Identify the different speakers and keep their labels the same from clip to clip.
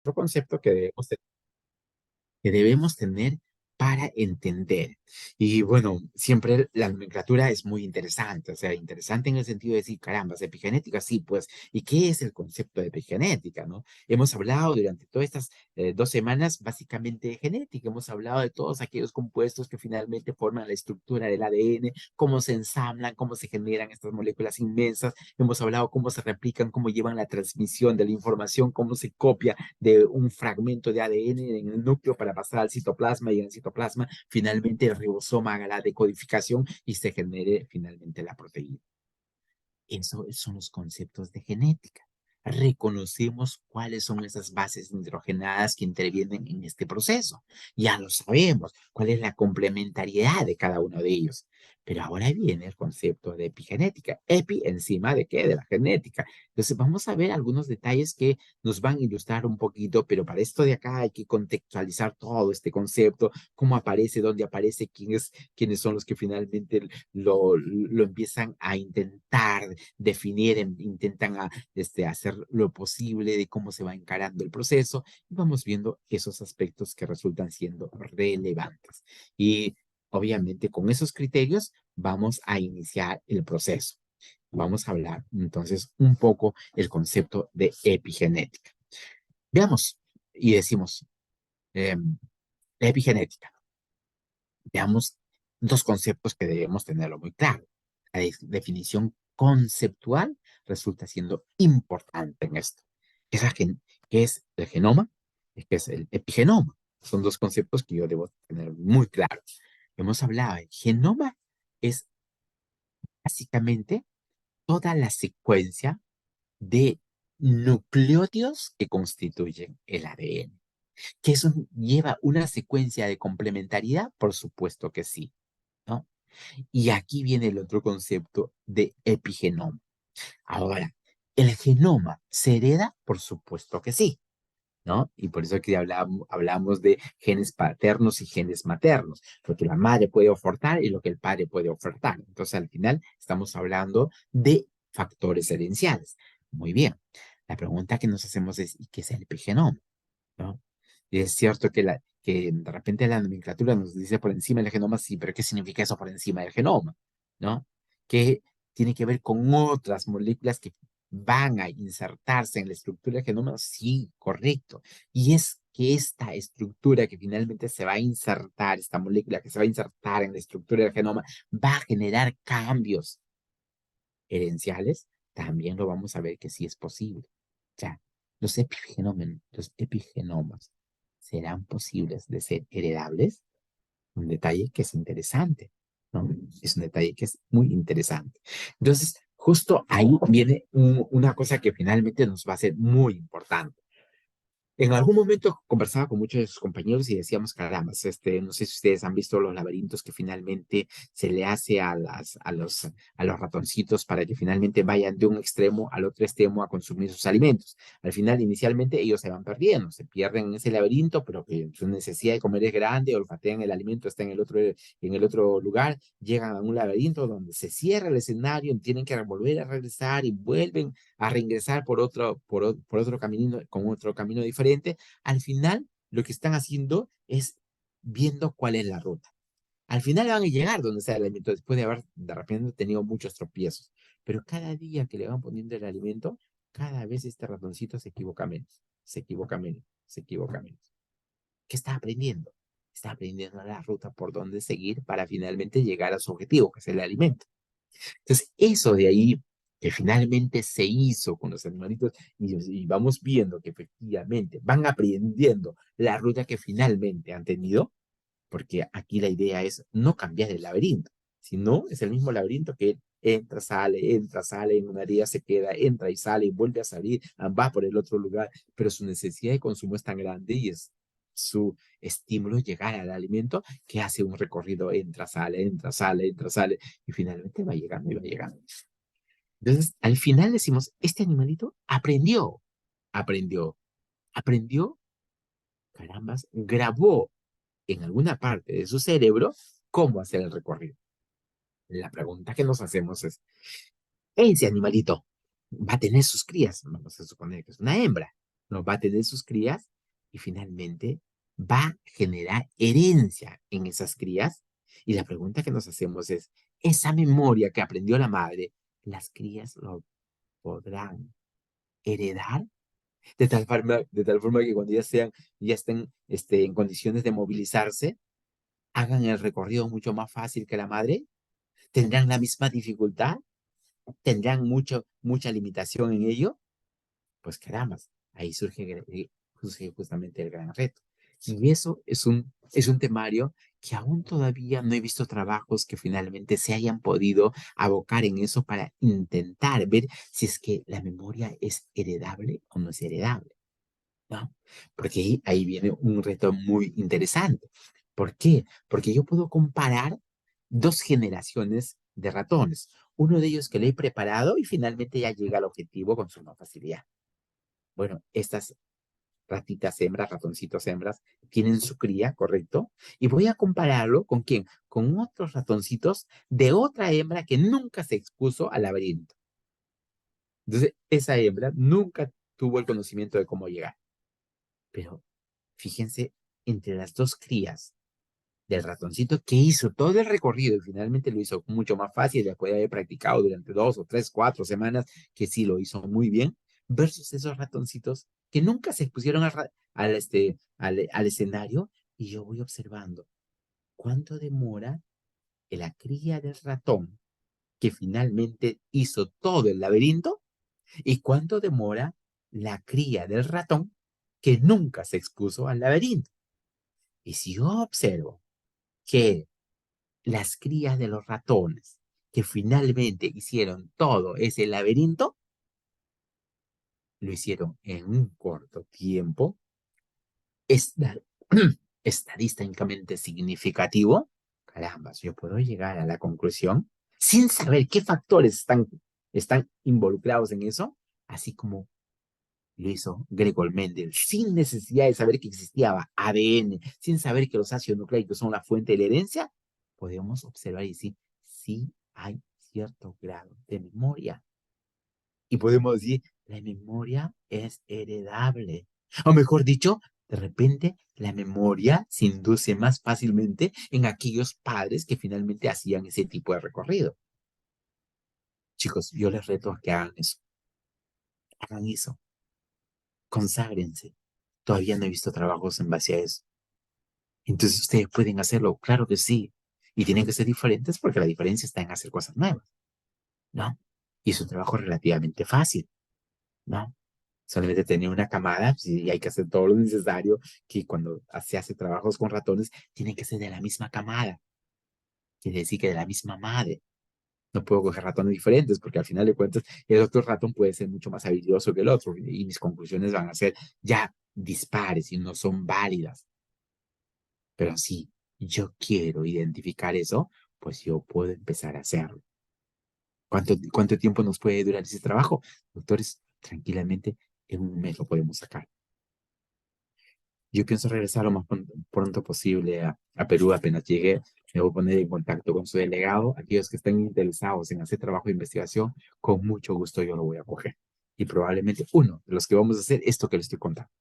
Speaker 1: otro concepto que debemos tener para entender. Y bueno, siempre la nomenclatura es muy interesante, o sea, interesante en el sentido de decir, caramba, epigenética, sí, pues, ¿y qué es el concepto de epigenética, no? Hemos hablado durante todas estas 2 semanas básicamente de genética, hemos hablado de todos aquellos compuestos que finalmente forman la estructura del ADN, cómo se ensamblan, cómo se generan estas moléculas inmensas, hemos hablado cómo se replican, cómo llevan la transmisión de la información, cómo se copia de un fragmento de ADN en el núcleo para pasar al citoplasma y en el citoplasma finalmente el ribosoma haga la decodificación y se genere finalmente la proteína. Esos son los conceptos de genética. Reconocemos cuáles son esas bases nitrogenadas que intervienen en este proceso. Ya lo sabemos, cuál es la complementariedad de cada uno de ellos. Pero ahora viene el concepto de epigenética. Epi encima de qué? De la genética. Entonces vamos a ver algunos detalles que nos van a ilustrar un poquito, pero para esto de acá hay que contextualizar todo este concepto, cómo aparece, dónde aparece, quiénes son los que finalmente lo empiezan a intentar definir, intentan hacer lo posible de cómo se va encarando el proceso y vamos viendo esos aspectos que resultan siendo relevantes. Y obviamente con esos criterios vamos a iniciar el proceso. Vamos a hablar entonces un poco el concepto de epigenética. Veamos y decimos eh, epigenética. Veamos dos conceptos que debemos tenerlo muy claro. La definición conceptual resulta siendo importante en esto. Es ¿qué es el genoma? ¿Qué es el epigenoma? Son dos conceptos que yo debo tener muy claros. Hemos hablado, el genoma es básicamente toda la secuencia de nucleótidos que constituyen el ADN. ¿Que eso lleva una secuencia de complementariedad? Por supuesto que sí, ¿no? Y aquí viene el otro concepto de epigenoma. Ahora, ¿el genoma se hereda? Por supuesto que sí, ¿no? Y por eso aquí hablamos de genes paternos y genes maternos, lo que la madre puede ofertar y lo que el padre puede ofertar. Entonces, al final, estamos hablando de factores herenciales. Muy bien. La pregunta que nos hacemos es, ¿y qué es el epigenoma? ¿No? Y es cierto que de repente la nomenclatura nos dice por encima del genoma, sí, pero ¿qué significa eso por encima del genoma? ¿No? Que tiene que ver con otras moléculas que van a insertarse en la estructura del genoma, sí, correcto. Y es que esta estructura que finalmente se va a insertar, esta molécula que se va a insertar en la estructura del genoma, va a generar cambios herenciales, también lo vamos a ver que sí es posible. O sea, los epigenomas serán posibles de ser heredables. Un detalle que es interesante, ¿no? Es un detalle que es muy interesante. Entonces, justo ahí viene una cosa que finalmente nos va a ser muy importante. En algún momento conversaba con muchos de sus compañeros y decíamos, caramba, no sé si ustedes han visto los laberintos que finalmente se le hace a los ratoncitos para que finalmente vayan de un extremo al otro extremo a consumir sus alimentos. Al final, inicialmente, ellos se van perdiendo, se pierden en ese laberinto, pero que su necesidad de comer es grande, olfatean el alimento, está en el otro lugar, llegan a un laberinto donde se cierra el escenario, tienen que volver a regresar y vuelven a reingresar por otro camino, con otro camino diferente. Al final, lo que están haciendo es viendo cuál es la ruta. Al final van a llegar donde sea el alimento, después de haber de repente tenido muchos tropiezos. Pero cada día que le van poniendo el alimento, cada vez este ratoncito se equivoca menos, se equivoca menos, se equivoca menos. ¿Qué está aprendiendo? Está aprendiendo la ruta por donde seguir para finalmente llegar a su objetivo, que es el alimento. Entonces, eso de ahí que finalmente se hizo con los animalitos y vamos viendo que efectivamente van aprendiendo la ruta que finalmente han tenido, porque aquí la idea es no cambiar el laberinto, sino es el mismo laberinto que entra, sale, en una área se queda, entra y sale y vuelve a salir, va por el otro lugar, pero su necesidad de consumo es tan grande y es su estímulo llegar al alimento que hace un recorrido, entra, sale, entra, sale, y finalmente va llegando y va llegando. Entonces, al final decimos, este animalito aprendió, aprendió, carambas, grabó en alguna parte de su cerebro cómo hacer el recorrido. La pregunta que nos hacemos es, ¿ese animalito va a tener sus crías? Vamos a suponer que es una hembra. no va a tener sus crías y finalmente va a generar herencia en esas crías. Y la pregunta que nos hacemos es, esa memoria que aprendió la madre, ¿las crías lo podrán heredar? De tal forma que cuando ya estén en condiciones de movilizarse, hagan el recorrido mucho más fácil que la madre, tendrán la misma dificultad, tendrán mucha limitación en ello. Pues caramba, ahí surge justamente el gran reto. Y eso es un temario que aún todavía no he visto trabajos que finalmente se hayan podido abocar en eso para intentar ver si es que la memoria es heredable o no es heredable, ¿no? Porque ahí viene un reto muy interesante. ¿Por qué? Porque yo puedo comparar dos generaciones de ratones. Uno de ellos que le he preparado y finalmente ya llega al objetivo con suma facilidad. Bueno, estas ratitas hembras, ratoncitos hembras, tienen su cría, ¿correcto? Y voy a compararlo con quién, con otros ratoncitos de otra hembra que nunca se expuso al laberinto. Entonces, esa hembra nunca tuvo el conocimiento de cómo llegar. Pero fíjense, entre las dos crías del ratoncito que hizo todo el recorrido y finalmente lo hizo mucho más fácil después de haber practicado durante 2 o 3, 4 semanas, que sí lo hizo muy bien, versus esos ratoncitos que nunca se expusieron al escenario. Y yo voy observando cuánto demora la cría del ratón que finalmente hizo todo el laberinto y cuánto demora la cría del ratón que nunca se expuso al laberinto. Y si yo observo que las crías de los ratones que finalmente hicieron todo ese laberinto, lo hicieron en un corto tiempo, esta- estadísticamente significativo. Caramba, yo puedo llegar a la conclusión sin saber qué factores están involucrados en eso, así como lo hizo Gregor Mendel, sin necesidad de saber que existía ADN, sin saber que los ácidos nucleicos son la fuente de la herencia. Podemos observar y decir, sí hay cierto grado de memoria. Y podemos decir, la memoria es heredable. O mejor dicho, de repente la memoria se induce más fácilmente en aquellos padres que finalmente hacían ese tipo de recorrido. Chicos, yo les reto a que hagan eso. Hagan eso. Conságrense. Todavía no he visto trabajos en base a eso. Entonces ustedes pueden hacerlo, claro que sí. Y tienen que ser diferentes porque la diferencia está en hacer cosas nuevas, ¿no? Y es un trabajo relativamente fácil, ¿no? Solamente tener una camada, y hay que hacer todo lo necesario, que cuando se hace trabajos con ratones, tienen que ser de la misma camada, quiere decir que de la misma madre. No puedo coger ratones diferentes porque al final de cuentas el otro ratón puede ser mucho más habilidoso que el otro y mis conclusiones van a ser ya dispares y no son válidas. Pero si yo quiero identificar eso, pues yo puedo empezar a hacerlo. ¿Cuánto tiempo nos puede durar ese trabajo? Doctores, tranquilamente, en un mes lo podemos sacar. Yo pienso regresar lo más pronto posible a Perú apenas llegue. Me voy a poner en contacto con su delegado. Aquellos que estén interesados en hacer trabajo de investigación, con mucho gusto yo lo voy a coger. Y probablemente uno de los que vamos a hacer esto que les estoy contando.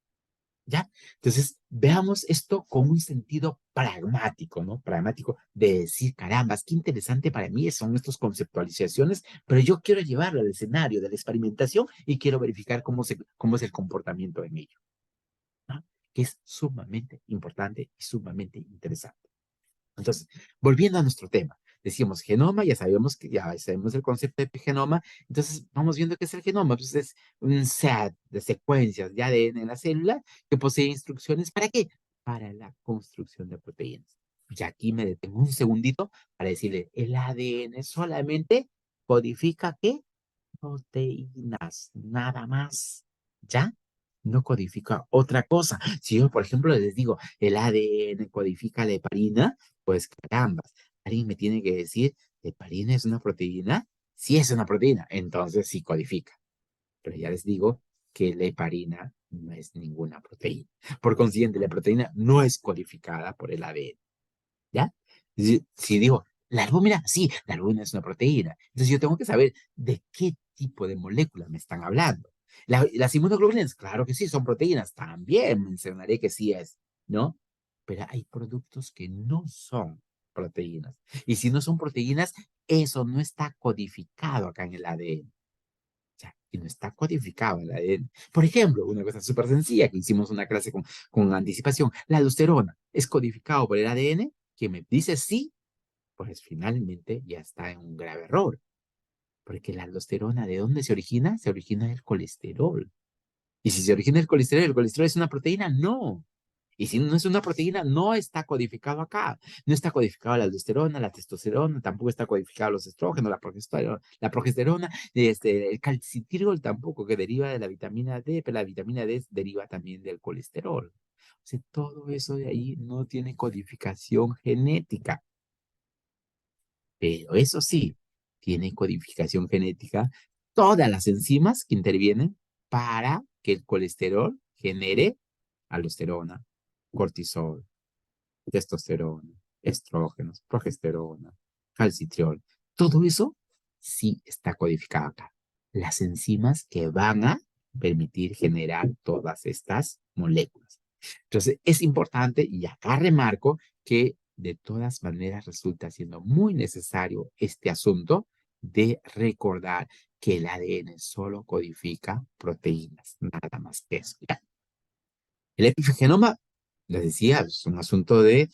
Speaker 1: ¿Ya? Entonces, veamos esto con un sentido pragmático, ¿no? Pragmático de decir, carambas, qué interesante para mí son estas conceptualizaciones, pero yo quiero llevarlo al escenario de la experimentación y quiero verificar cómo es el comportamiento en ello, ¿no? Que es sumamente importante y sumamente interesante. Entonces, volviendo a nuestro tema, decíamos genoma, ya sabemos el concepto de genoma, entonces vamos viendo qué es el genoma, pues es un set de secuencias de ADN en la célula que posee instrucciones ¿para qué? Para la construcción de proteínas. Y aquí me detengo un segundito para decirle, el ADN solamente codifica ¿qué? Proteínas, nada más, ¿ya? No codifica otra cosa. Si yo, por ejemplo, les digo, el ADN codifica la heparina, pues caramba, alguien me tiene que decir, ¿heparina es una proteína? Si es una proteína, entonces sí codifica. Pero ya les digo que la heparina no es ninguna proteína. Por consiguiente, la proteína no es codificada por el ADN. ¿Ya? Si digo, la albúmina, sí, la albúmina es una proteína. Entonces yo tengo que saber de qué tipo de molécula me están hablando. Las inmunoglobulinas, claro que sí, son proteínas, también mencionaré que sí es, ¿no? Pero hay productos que no son proteínas. Y si no son proteínas, eso no está codificado acá en el ADN. O sea, y no está codificado en el ADN. Por ejemplo, una cosa súper sencilla que hicimos una clase con anticipación, la aldosterona es codificado por el ADN, que me dice sí, pues finalmente ya está en un grave error. Porque la aldosterona, ¿de dónde se origina? Se origina del colesterol. Y si se origina el colesterol es una proteína, no. Y si no es una proteína, no está codificado acá. No está codificado la aldosterona, la testosterona, tampoco está codificado los estrógenos, la progesterona, el calcitirol tampoco, que deriva de la vitamina D, pero la vitamina D deriva también del colesterol. O sea, todo eso de ahí no tiene codificación genética. Pero eso sí, tiene codificación genética todas las enzimas que intervienen para que el colesterol genere aldosterona, cortisol, testosterona, estrógenos, progesterona, calcitriol. Todo eso sí está codificado acá. Las enzimas que van a permitir generar todas estas moléculas. Entonces, es importante, y acá remarco, que de todas maneras resulta siendo muy necesario este asunto de recordar que el ADN solo codifica proteínas, nada más que eso. ¿Ya? El epigenoma, les decía, es un asunto de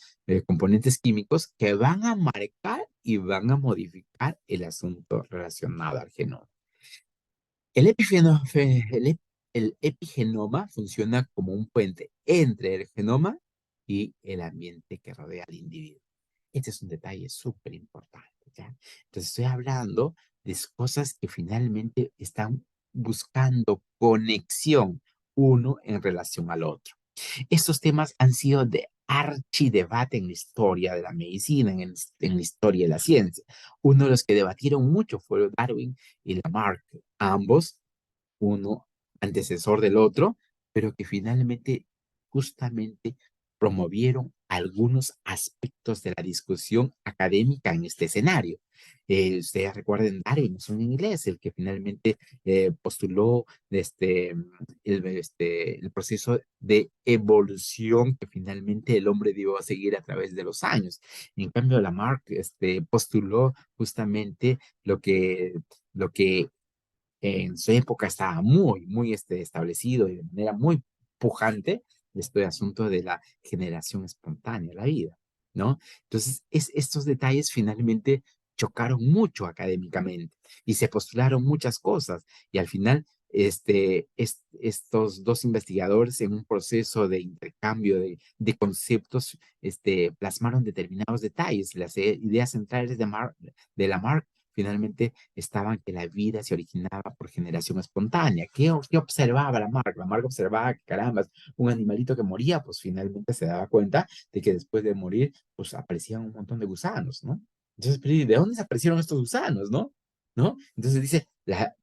Speaker 1: componentes químicos que van a marcar y van a modificar el asunto relacionado al genoma. El epigenoma, el epigenoma funciona como un puente entre el genoma y el ambiente que rodea al individuo. Este es un detalle súper importante, ¿ya? Entonces estoy hablando de cosas que finalmente están buscando conexión uno en relación al otro. Estos temas han sido de archidebate en la historia de la medicina, en la historia de la ciencia. Uno de los que debatieron mucho fue Darwin y Lamarck, ambos uno antecesor del otro, pero que finalmente justamente promovieron algunos aspectos de la discusión académica en este escenario. Ustedes recuerden Darwin, es un inglés, el que finalmente postuló el proceso de evolución que finalmente el hombre dio a seguir a través de los años. En cambio, Lamarck postuló justamente lo que en su época estaba muy establecido y de manera muy pujante este asunto de la generación espontánea, la vida, ¿no? Entonces, estos detalles finalmente chocaron mucho académicamente y se postularon muchas cosas y al final estos dos investigadores en un proceso de intercambio de conceptos plasmaron determinados detalles. Las ideas centrales de Lamarck finalmente estaban que la vida se originaba por generación espontánea. ¿Qué observaba Lamarck? Lamarck observaba que, caramba, un animalito que moría, pues finalmente se daba cuenta de que después de morir, pues aparecían un montón de gusanos, ¿no? Entonces, pero ¿de dónde aparecieron estos gusanos, no? ¿No? Entonces dice,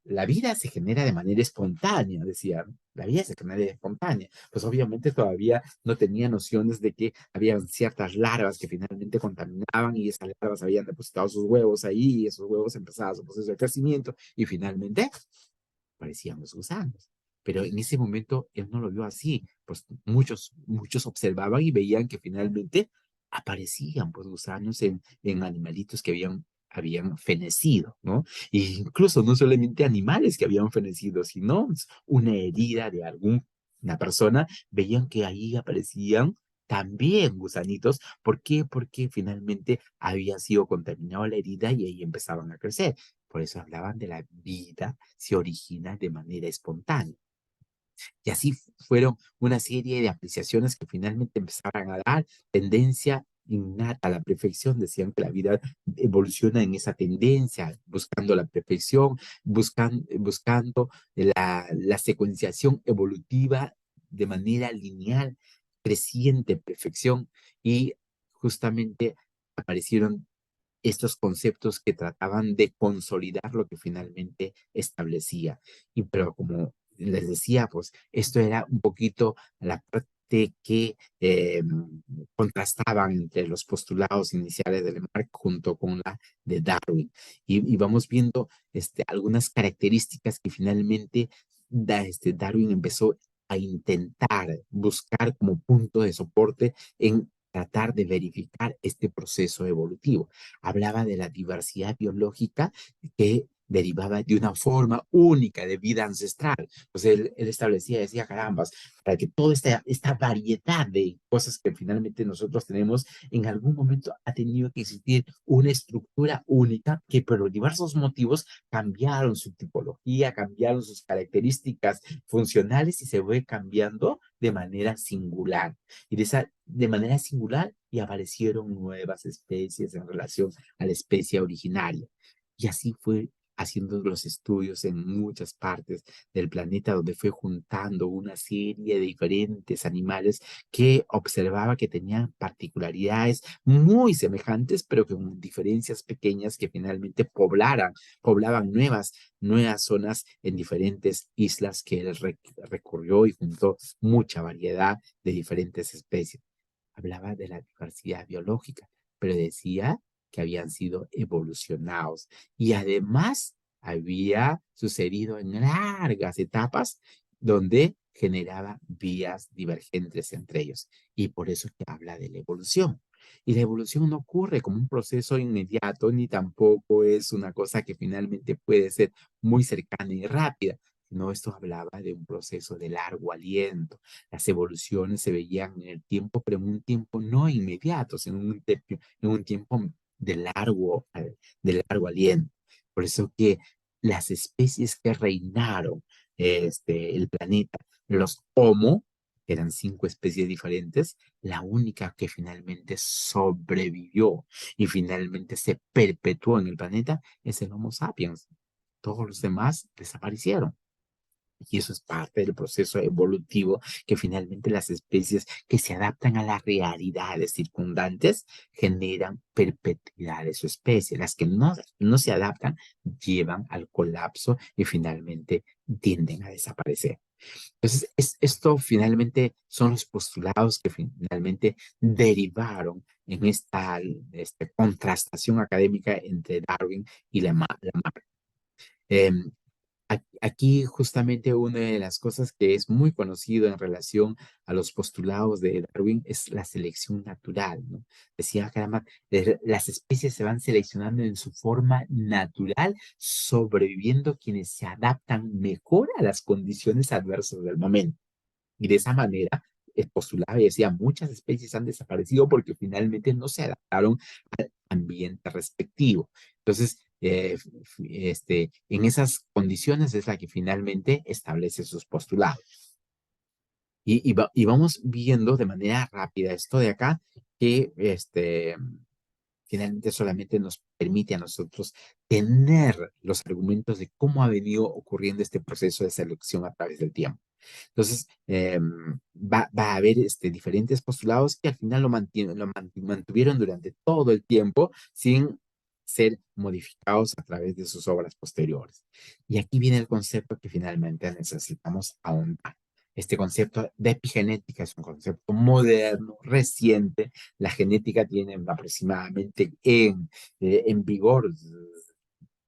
Speaker 1: la vida se genera de manera espontánea, decía, ¿no? La vida se genera espontánea. Pues obviamente todavía no tenía nociones de que habían ciertas larvas que finalmente contaminaban y esas larvas habían depositado sus huevos ahí y esos huevos empezaban su proceso de crecimiento y finalmente parecían los gusanos. Pero en ese momento él no lo vio así, pues muchos observaban y veían que finalmente aparecían pues gusanos en animalitos que habían fenecido, ¿no? E incluso no solamente animales que habían fenecido, sino una herida de alguna persona, veían que ahí aparecían también gusanitos. ¿Por qué? Porque finalmente había sido contaminada la herida y ahí empezaban a crecer. Por eso hablaban de la vida se origina de manera espontánea. Y así fueron una serie de apreciaciones que finalmente empezaron a dar tendencia innata a la perfección. Decían que la vida evoluciona en esa tendencia, buscando la perfección, buscando la secuenciación evolutiva de manera lineal, creciente, perfección. Y justamente aparecieron estos conceptos que trataban de consolidar lo que finalmente establecía. Pero como les decía, pues esto era un poquito la parte que contrastaban entre los postulados iniciales de Lamarck junto con la de Darwin. Y vamos viendo algunas características que finalmente Darwin empezó a intentar buscar como punto de soporte en tratar de verificar este proceso evolutivo. Hablaba de la diversidad biológica que derivaba de una forma única de vida ancestral. Pues él establecía, decía, carambas, para que toda esta variedad de cosas que finalmente nosotros tenemos, en algún momento ha tenido que existir una estructura única que por diversos motivos cambiaron su tipología, cambiaron sus características funcionales y se fue cambiando de manera singular. Y de manera singular y aparecieron nuevas especies en relación a la especie originaria. Y así fue haciendo los estudios en muchas partes del planeta, donde fue juntando una serie de diferentes animales que observaba que tenían particularidades muy semejantes, pero con diferencias pequeñas que finalmente poblaban nuevas zonas en diferentes islas que él recorrió y juntó mucha variedad de diferentes especies. Hablaba de la diversidad biológica, pero decía que habían sido evolucionados y además había sucedido en largas etapas donde generaba vías divergentes entre ellos. Y por eso es que habla de la evolución. Y la evolución no ocurre como un proceso inmediato, ni tampoco es una cosa que finalmente puede ser muy cercana y rápida, sino esto hablaba de un proceso de largo aliento. Las evoluciones se veían en el tiempo, pero en un tiempo no inmediato, sino en un tiempo de largo aliento. Por eso que las especies que reinaron el planeta, los Homo, que eran 5 especies diferentes, la única que finalmente sobrevivió y finalmente se perpetuó en el planeta es el Homo sapiens. Todos los demás desaparecieron. Y eso es parte del proceso evolutivo que finalmente las especies que se adaptan a las realidades circundantes generan perpetuidad de su especie. Las que no se adaptan llevan al colapso y finalmente tienden a desaparecer. Entonces, esto finalmente son los postulados que finalmente derivaron en esta contrastación académica entre Darwin y Lamarck. Em, Aquí justamente una de las cosas que es muy conocido en relación a los postulados de Darwin es la selección natural, ¿no? Decía Kramer, las especies se van seleccionando en su forma natural, sobreviviendo quienes se adaptan mejor a las condiciones adversas del momento. Y de esa manera, postulaba y decía, muchas especies han desaparecido porque finalmente no se adaptaron al ambiente respectivo. Entonces, en esas condiciones es la que finalmente establece sus postulados. Y vamos viendo de manera rápida esto de acá, que finalmente solamente nos permite a nosotros tener los argumentos de cómo ha venido ocurriendo este proceso de selección a través del tiempo. Entonces, va a haber diferentes postulados que al final mantuvieron durante todo el tiempo sin ser modificados a través de sus obras posteriores. Y aquí viene el concepto que finalmente necesitamos ahondar. Este concepto de epigenética es un concepto moderno, reciente. La genética tiene aproximadamente en vigor,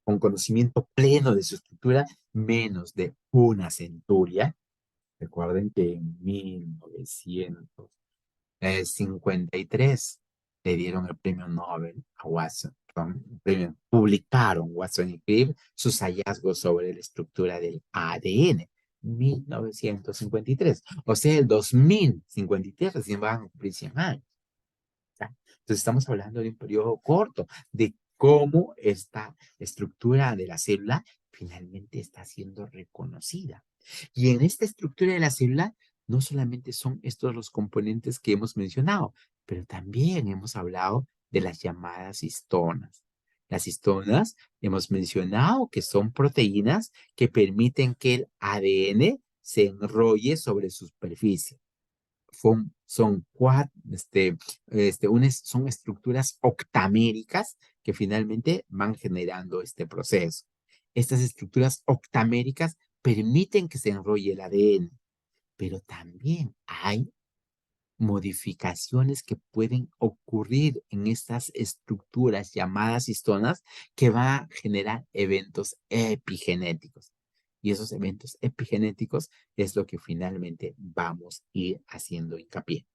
Speaker 1: con conocimiento pleno de su estructura, menos de una centuria. Recuerden que en 1953 le dieron el premio Nobel a Watson. Publicaron Watson y Cribb sus hallazgos sobre la estructura del ADN. 1953. O sea, el 2053 recién van a cumplir 100 años. ¿Ya? Entonces estamos hablando de un periodo corto, de cómo esta estructura de la célula finalmente está siendo reconocida. Y en esta estructura de la célula no solamente son estos los componentes que hemos mencionado, pero también hemos hablado de las llamadas histonas. Las histonas hemos mencionado que son proteínas que permiten que el ADN se enrolle sobre su superficie. Son estructuras octaméricas que finalmente van generando este proceso. Estas estructuras octaméricas permiten que se enrolle el ADN, pero también hay modificaciones que pueden ocurrir en estas estructuras llamadas histonas que van a generar eventos epigenéticos. Y esos eventos epigenéticos es lo que finalmente vamos a ir haciendo hincapié.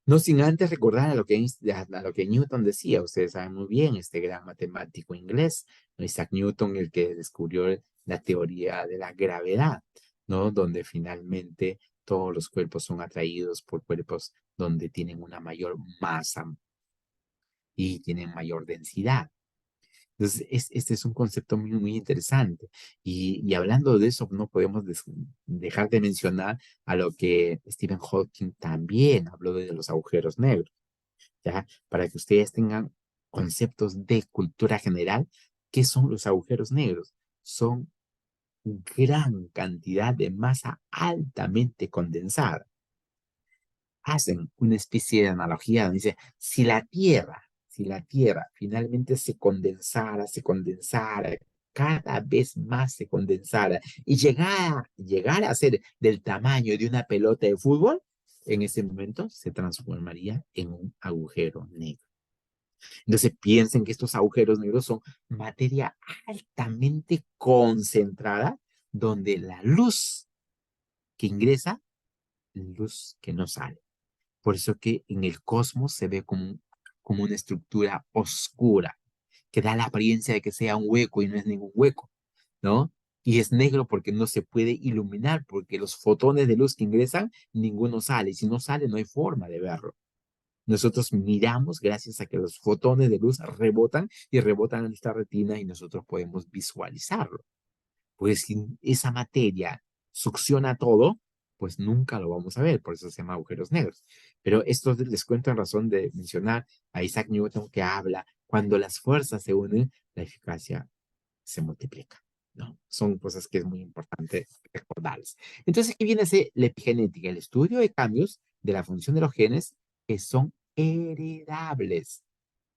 Speaker 1: No sin antes recordar a lo que Newton decía. Ustedes saben muy bien, este gran matemático inglés, ¿no? Isaac Newton, el que descubrió la teoría de la gravedad, ¿no? Donde finalmente todos los cuerpos son atraídos por cuerpos donde tienen una mayor masa y tienen mayor densidad. Entonces, este es un concepto muy, muy interesante. Y hablando de eso, no podemos dejar de mencionar a lo que Stephen Hawking también habló de los agujeros negros, ¿ya? Para que ustedes tengan conceptos de cultura general. ¿Qué son los agujeros negros? Son gran cantidad de masa altamente condensada. Hacen una especie de analogía donde dice, si la Tierra finalmente se condensara, cada vez más se condensara y llegara a ser del tamaño de una pelota de fútbol, en ese momento se transformaría en un agujero negro. Entonces piensen que estos agujeros negros son materia altamente concentrada, donde la luz que ingresa, luz que no sale. Por eso que en el cosmos se ve como una estructura oscura, que da la apariencia de que sea un hueco y no es ningún hueco, ¿no? Y es negro porque no se puede iluminar, porque los fotones de luz que ingresan, ninguno sale. Y si no sale, no hay forma de verlo. Nosotros miramos gracias a que los fotones de luz rebotan y rebotan en nuestra retina y nosotros podemos visualizarlo. Pues si esa materia succiona todo, pues nunca lo vamos a ver, por eso se llama agujeros negros. Pero esto les cuento en razón de mencionar a Isaac Newton que habla, cuando las fuerzas se unen, la eficacia se multiplica, ¿no? Son cosas que es muy importante recordarles. Entonces, aquí viene la epigenética, el estudio de cambios de la función de los genes que son heredables.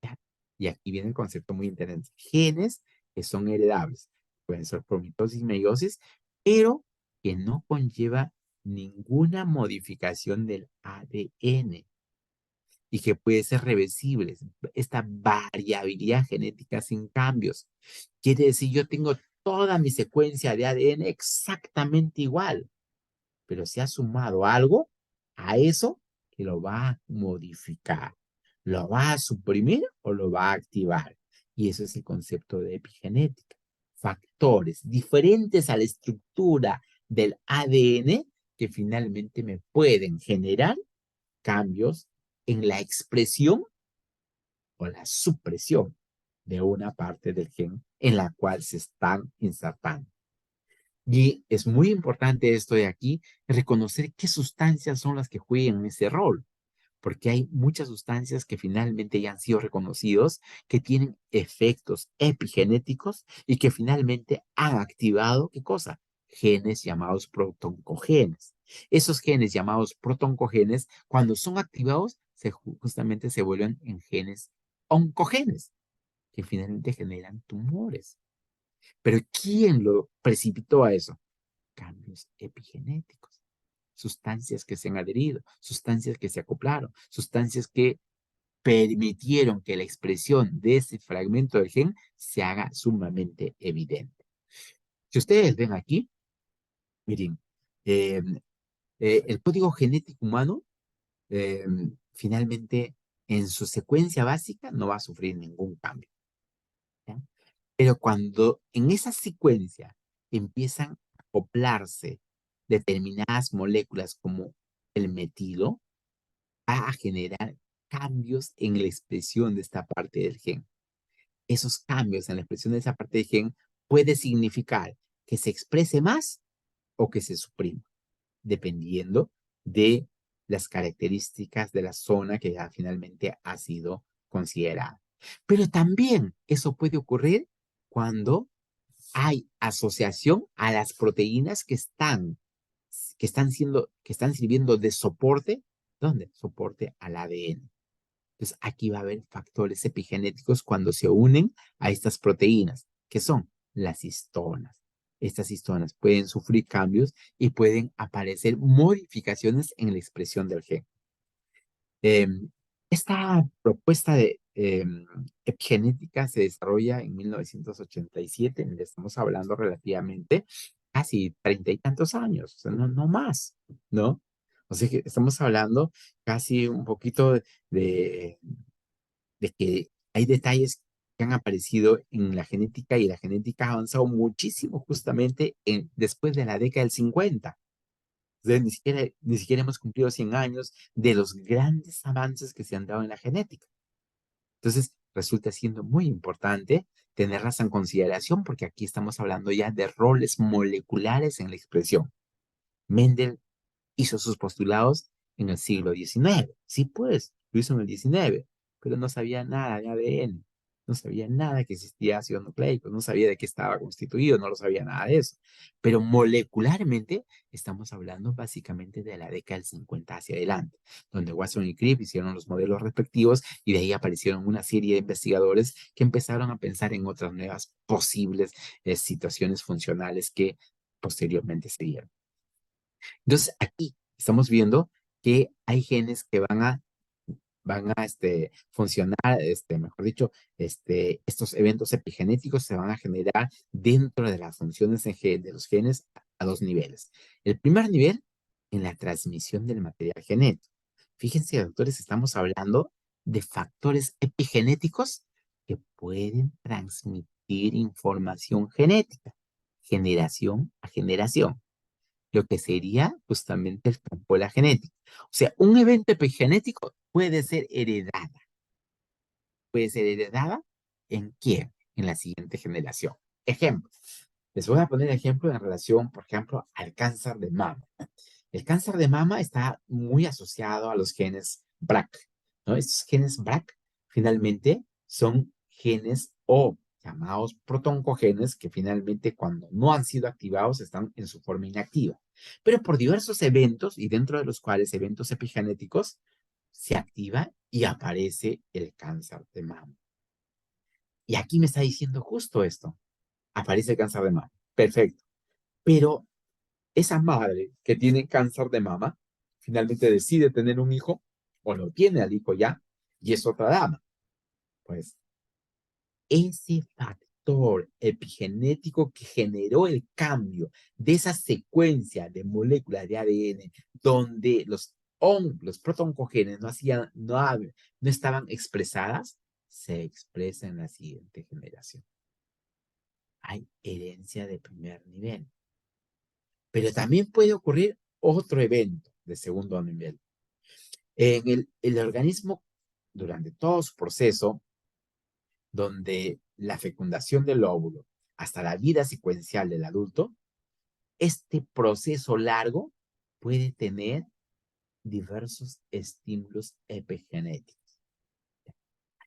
Speaker 1: ¿Ya? Y aquí viene el concepto muy interesante. Genes que son heredables. Pueden ser por mitosis y meiosis, pero que no conlleva ninguna modificación del ADN y que puede ser reversible. Esta variabilidad genética sin cambios. Quiere decir, yo tengo toda mi secuencia de ADN exactamente igual, pero se ha sumado algo a eso que lo va a modificar. ¿Lo va a suprimir o lo va a activar? Y eso es el concepto de epigenética. Factores diferentes a la estructura del ADN que finalmente me pueden generar cambios en la expresión o la supresión de una parte del gen en la cual se están insertando. Y es muy importante esto de aquí, reconocer qué sustancias son las que juegan ese rol, porque hay muchas sustancias que finalmente ya han sido reconocidos, que tienen efectos epigenéticos y que finalmente han activado, ¿qué cosa? Genes llamados protoncogenes. Esos genes llamados protoncogenes, cuando son activados, justamente se vuelven en genes oncogenes, que finalmente generan tumores. Pero ¿quién lo precipitó a eso? Cambios epigenéticos, sustancias que se han adherido, sustancias que se acoplaron, sustancias que permitieron que la expresión de ese fragmento del gen se haga sumamente evidente. Si ustedes ven aquí, miren, eh, el código genético humano eh, finalmente en su secuencia básica no va a sufrir ningún cambio, ¿ya? Pero cuando en esa secuencia empiezan a acoplarse determinadas moléculas como el metilo, va a generar cambios en la expresión de esta parte del gen. Esos cambios en la expresión de esa parte del gen puede significar que se exprese más o que se suprima, dependiendo de las características de la zona que ya finalmente ha sido considerada. Pero también eso puede ocurrir cuando hay asociación a las proteínas que están sirviendo de soporte. ¿Dónde? Soporte al ADN. Entonces, aquí va a haber factores epigenéticos cuando se unen a estas proteínas, que son las histonas. Estas histonas pueden sufrir cambios y pueden aparecer modificaciones en la expresión del gen. Eh, Esta propuesta de epigenética se desarrolla en 1987, le estamos hablando relativamente, casi 30 y tantos años, o sea, no más, ¿no? O sea que estamos hablando casi un poquito de, de que hay detalles que han aparecido en la genética y la genética ha avanzado muchísimo justamente después de la década del 50. O sea, ni siquiera hemos cumplido 100 años de los grandes avances que se han dado en la genética. Entonces, resulta siendo muy importante tenerlas en consideración porque aquí estamos hablando ya de roles moleculares en la expresión. Mendel hizo sus postulados en el siglo XIX. Sí, pues, lo hizo en el XIX, pero no sabía nada de ADN, no sabía nada que existía ácido nucleico, no sabía de qué estaba constituido, no lo sabía nada de eso. Pero molecularmente estamos hablando básicamente de la década del 50 hacia adelante, donde Watson y Crick hicieron los modelos respectivos y de ahí aparecieron una serie de investigadores que empezaron a pensar en otras nuevas posibles situaciones funcionales que posteriormente se dieron. Entonces, aquí estamos viendo que hay genes que van a funcionar, mejor dicho, estos eventos epigenéticos se van a generar dentro de las funciones de los genes a dos niveles. El primer nivel, en la transmisión del material genético. Fíjense, doctores, estamos hablando de factores epigenéticos que pueden transmitir información genética, generación a generación, lo que sería justamente el campo de la genética. O sea, un evento epigenético puede ser heredada ¿en quién? En la siguiente generación. Ejemplo, les voy a poner ejemplo en relación, por ejemplo, al cáncer de mama. El cáncer de mama está muy asociado a los genes BRCA, ¿no? Estos genes BRCA finalmente son genes o llamados protoncogenes que finalmente cuando no han sido activados están en su forma inactiva. Pero por diversos eventos y dentro de los cuales eventos epigenéticos se activa y aparece el cáncer de mama. Y aquí me está diciendo justo esto. Aparece el cáncer de mama. Perfecto. Pero esa madre que tiene cáncer de mama finalmente decide tener un hijo o lo tiene al hijo ya y es otra dama. Pues ese factor epigenético que generó el cambio de esa secuencia de moléculas de ADN donde los protoncogenes no estaban expresadas, se expresa en la siguiente generación. Hay herencia de primer nivel. Pero también puede ocurrir otro evento de segundo nivel. En el organismo, durante todo su proceso, donde la fecundación del óvulo hasta la vida secuencial del adulto, este proceso largo puede tener diversos estímulos epigenéticos.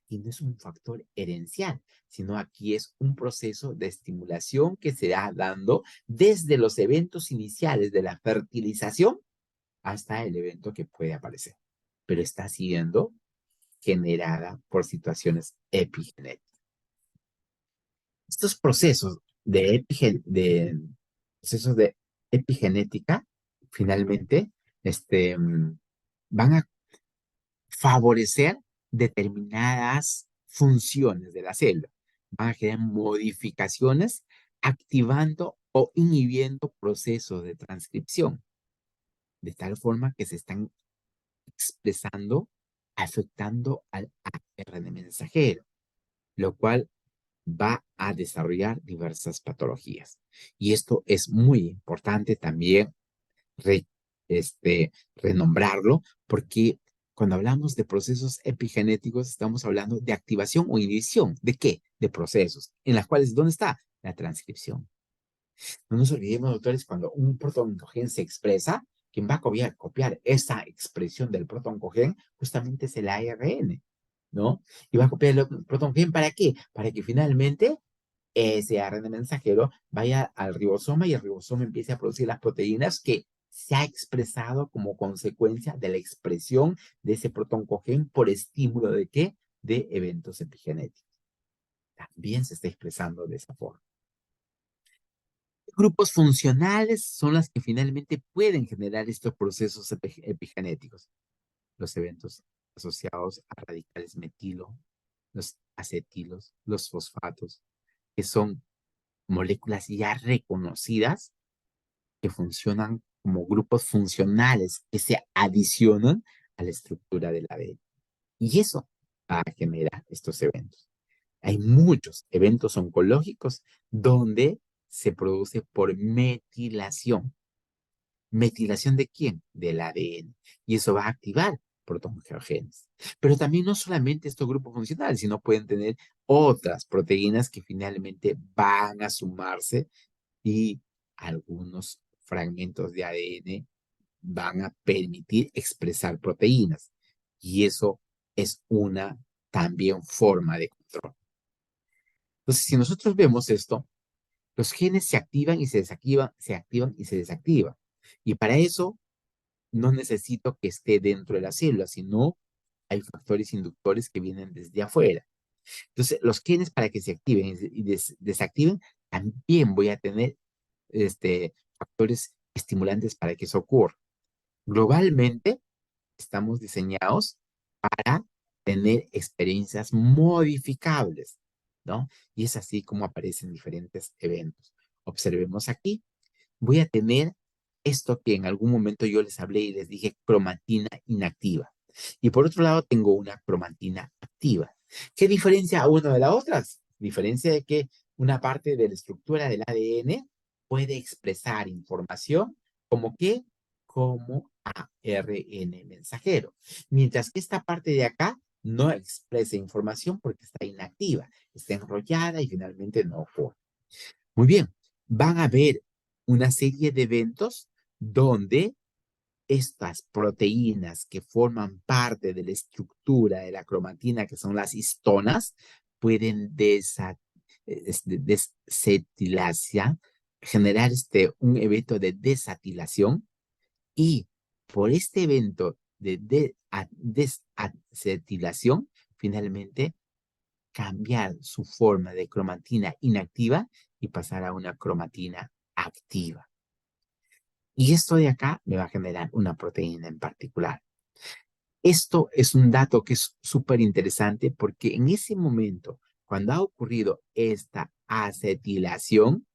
Speaker 1: Y no es un factor herencial, sino aquí es un proceso de estimulación que se va dando desde los eventos iniciales de la fertilización hasta el evento que puede aparecer, pero está siendo generada por situaciones epigenéticas. Estos procesos de epigenética, finalmente, van a favorecer determinadas funciones de la célula. Van a generar modificaciones activando o inhibiendo procesos de transcripción, de tal forma que se están expresando, afectando al ARN mensajero, lo cual va a desarrollar diversas patologías. Y esto es muy importante también re- renombrarlo, porque cuando hablamos de procesos epigenéticos, estamos hablando de activación o inhibición. ¿De qué? De procesos, en las cuales, ¿dónde está? La transcripción. No nos olvidemos, doctores, cuando un protoncogen se expresa, quien va a copiar esa expresión del protoncogen justamente es el ARN, ¿no? Y va a copiar el protoncogen ¿para qué? Para que finalmente ese ARN mensajero vaya al ribosoma y el ribosoma empiece a producir las proteínas que se ha expresado como consecuencia de la expresión de ese protoncogen por estímulo de qué? De eventos epigenéticos. También se está expresando de esa forma. Grupos funcionales son las que finalmente pueden generar estos procesos epigenéticos. Los eventos asociados a radicales metilo, los acetilos, los fosfatos, que son moléculas ya reconocidas que funcionan como grupos funcionales que se adicionan a la estructura del ADN. Y eso va a generar estos eventos. Hay muchos eventos oncológicos donde se produce por metilación. ¿Metilación de quién? Del ADN. Y eso va a activar protoangiogenes. Pero también no solamente estos grupos funcionales, sino pueden tener otras proteínas que finalmente van a sumarse y algunos fragmentos de ADN van a permitir expresar proteínas. Y eso es una también forma de control. Entonces, si nosotros vemos esto, los genes se activan y se desactivan, se activan y se desactivan. Y para eso no necesito que esté dentro de la célula, sino hay factores inductores que vienen desde afuera. Entonces, los genes para que se activen y desactiven, también voy a tener factores estimulantes para que eso ocurra. Globalmente, estamos diseñados para tener experiencias modificables, ¿no? Y es así como aparecen diferentes eventos. Observemos aquí, voy a tener esto que en algún momento yo les hablé y les dije cromatina inactiva. Y por otro lado tengo una cromatina activa. ¿Qué diferencia a una de las otras? Diferencia de que una parte de la estructura del ADN puede expresar información como que como ARN mensajero, mientras que esta parte de acá no expresa información porque está inactiva, está enrollada y finalmente no ocurre. Muy bien, van a haber una serie de eventos donde estas proteínas que forman parte de la estructura de la cromatina, que son las histonas, pueden desetilación, generar un evento de desatilación y por este evento de desacetilación, finalmente cambiar su forma de cromatina inactiva y pasar a una cromatina activa. Y esto de acá me va a generar una proteína en particular. Esto es un dato que es súper interesante porque en ese momento, cuando ha ocurrido esta acetilación,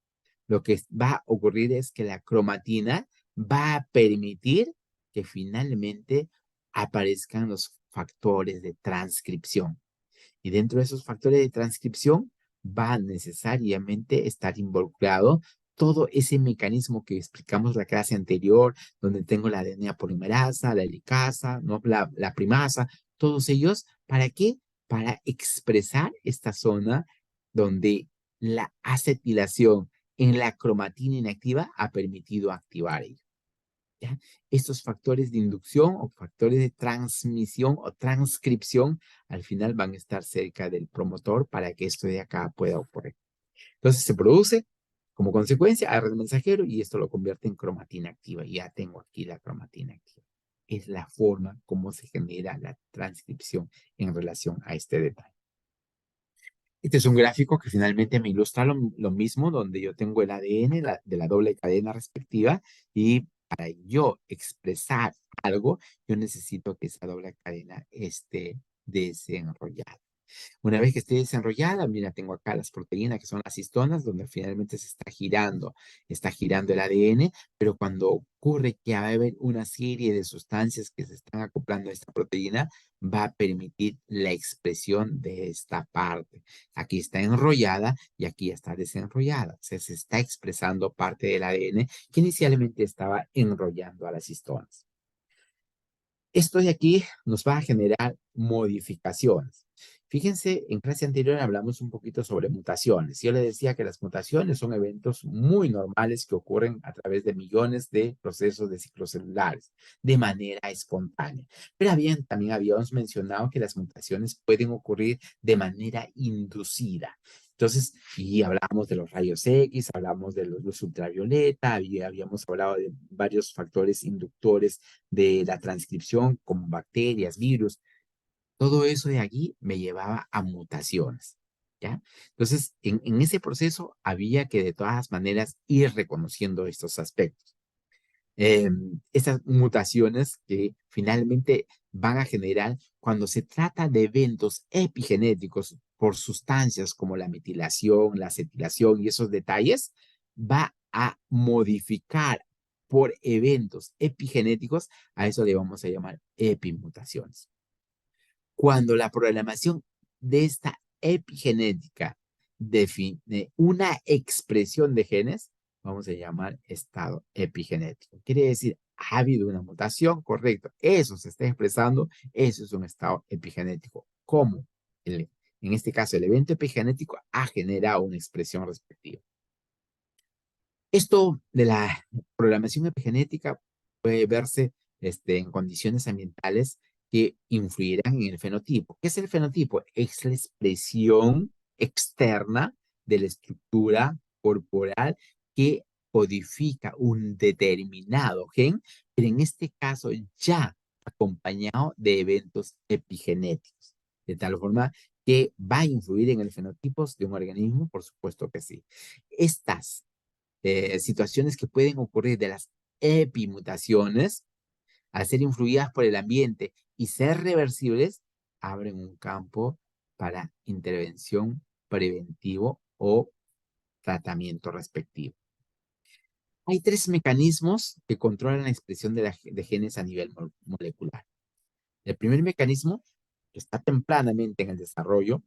Speaker 1: lo que va a ocurrir es que la cromatina va a permitir que finalmente aparezcan los factores de transcripción. Y dentro de esos factores de transcripción va necesariamente estar involucrado todo ese mecanismo que explicamos la clase anterior, donde tengo la DNA polimerasa, la helicasa, ¿no? la primasa, todos ellos, ¿para qué? Para expresar esta zona donde la acetilación en la cromatina inactiva ha permitido activar ello. ¿Ya? Estos factores de inducción o factores de transmisión o transcripción al final van a estar cerca del promotor para que esto de acá pueda ocurrir. Entonces se produce como consecuencia ARN mensajero y esto lo convierte en cromatina activa. Y ya tengo aquí la cromatina activa. Es la forma como se genera la transcripción en relación a este detalle. Este es un gráfico que finalmente me ilustra lo mismo, donde yo tengo el ADN de la doble cadena respectiva y para yo expresar algo, yo necesito que esa doble cadena esté desenrollada. Una vez que esté desenrollada, mira, tengo acá las proteínas que son las histonas, donde finalmente se está girando el ADN, pero cuando ocurre que va a haber una serie de sustancias que se están acoplando a esta proteína, va a permitir la expresión de esta parte. Aquí está enrollada y aquí está desenrollada. O sea, se está expresando parte del ADN que inicialmente estaba enrollando a las histonas. Esto de aquí nos va a generar modificaciones. Fíjense, en clase anterior hablamos un poquito sobre mutaciones. Yo le decía que las mutaciones son eventos muy normales que ocurren a través de millones de procesos de ciclos celulares de manera espontánea. Pero también habíamos mencionado que las mutaciones pueden ocurrir de manera inducida. Entonces, y hablamos de los rayos X, hablamos de luz ultravioleta, habíamos hablado de varios factores inductores de la transcripción, como bacterias, virus. Todo eso de allí me llevaba a mutaciones, ¿ya? Entonces, en ese proceso había que de todas maneras ir reconociendo estos aspectos. Estas mutaciones que finalmente van a generar cuando se trata de eventos epigenéticos por sustancias como la metilación, la acetilación y esos detalles, va a modificar por eventos epigenéticos, a eso le vamos a llamar epimutaciones. Cuando la programación de esta epigenética define una expresión de genes, vamos a llamar estado epigenético. Quiere decir, ha habido una mutación, correcto. Eso se está expresando, eso es un estado epigenético. ¿Cómo? En este caso, el evento epigenético ha generado una expresión respectiva. Esto de la programación epigenética puede verse en condiciones ambientales que influirán en el fenotipo. ¿Qué es el fenotipo? Es la expresión externa de la estructura corporal que codifica un determinado gen, pero en este caso ya acompañado de eventos epigenéticos, de tal forma que va a influir en el fenotipo de un organismo, por supuesto que sí. Estas situaciones que pueden ocurrir de las epimutaciones, al ser influidas por el ambiente y ser reversibles, abren un campo para intervención preventivo o tratamiento respectivo. Hay tres mecanismos que controlan la expresión de genes a nivel molecular. El primer mecanismo, que está tempranamente en el desarrollo,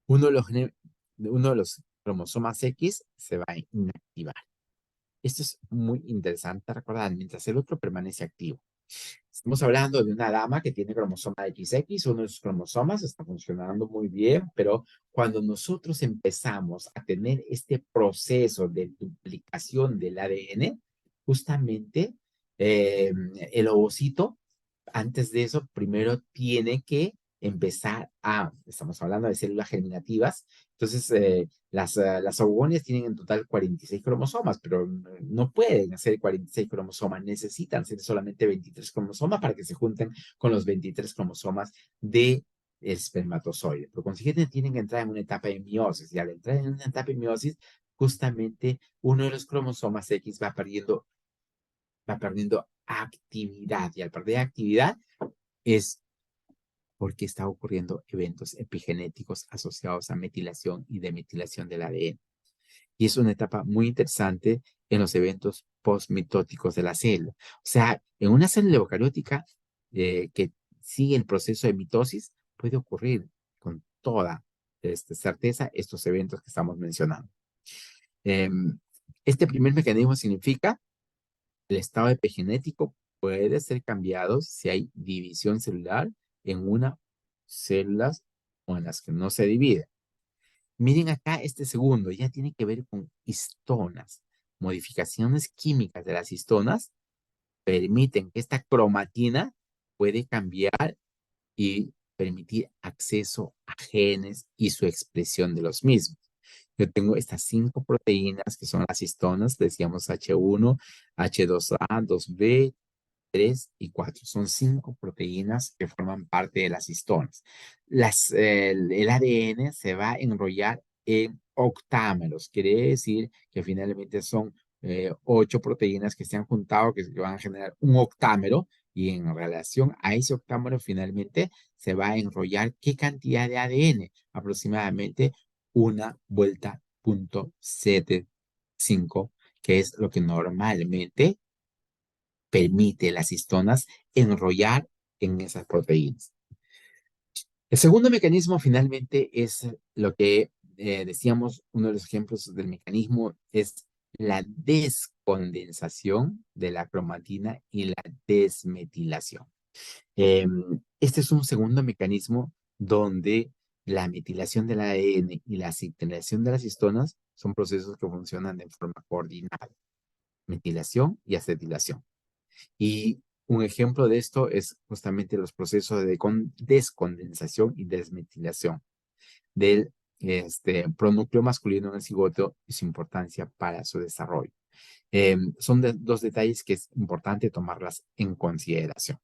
Speaker 1: uno de los cromosomas X se va a inactivar. Esto es muy interesante recordar, mientras el otro permanece activo. Estamos hablando de una dama que tiene cromosoma XX, uno de sus cromosomas está funcionando muy bien, pero cuando nosotros empezamos a tener este proceso de duplicación del ADN, justamente el ovocito, antes de eso, primero tiene que empezar estamos hablando de células germinativas, entonces las ovogonias tienen en total 46 cromosomas, pero no pueden hacer 46 cromosomas, necesitan ser solamente 23 cromosomas para que se junten con los 23 cromosomas de espermatozoide. Por consiguiente, tienen que entrar en una etapa de meiosis, y al entrar en una etapa de meiosis, justamente uno de los cromosomas X va perdiendo actividad, y al perder actividad es porque está ocurriendo eventos epigenéticos asociados a metilación y demetilación del ADN. Y es una etapa muy interesante en los eventos postmitóticos de la célula. O sea, en una célula eucariótica que sigue el proceso de mitosis, puede ocurrir con toda certeza estos eventos que estamos mencionando. Este primer mecanismo significa el estado epigenético puede ser cambiado si hay división celular en una células o en las que no se divide. Miren acá este segundo, ya tiene que ver con histonas. Modificaciones químicas de las histonas permiten que esta cromatina puede cambiar y permitir acceso a genes y su expresión de los mismos. Yo tengo estas 5 proteínas que son las histonas, decíamos H1, H2A, 2B, 3 y 4. Son 5 proteínas que forman parte de las histonas. El ADN se va a enrollar en octámeros. Quiere decir que finalmente son 8 proteínas que se han juntado, que van a generar un octámero. Y en relación a ese octámero, finalmente se va a enrollar ¿qué cantidad de ADN? Aproximadamente una vuelta .75, que es lo que normalmente permite las histonas enrollar en esas proteínas. El segundo mecanismo finalmente es lo que decíamos, uno de los ejemplos del mecanismo es la descondensación de la cromatina y la desmetilación. Este es un segundo mecanismo donde la metilación del ADN y la aceitilación de las histonas son procesos que funcionan de forma coordinada. Metilación y acetilación. Y un ejemplo de esto es justamente los procesos de descondensación y desmetilación del pronúcleo masculino en el cigoto y su importancia para su desarrollo. Son dos detalles que es importante tomarlas en consideración.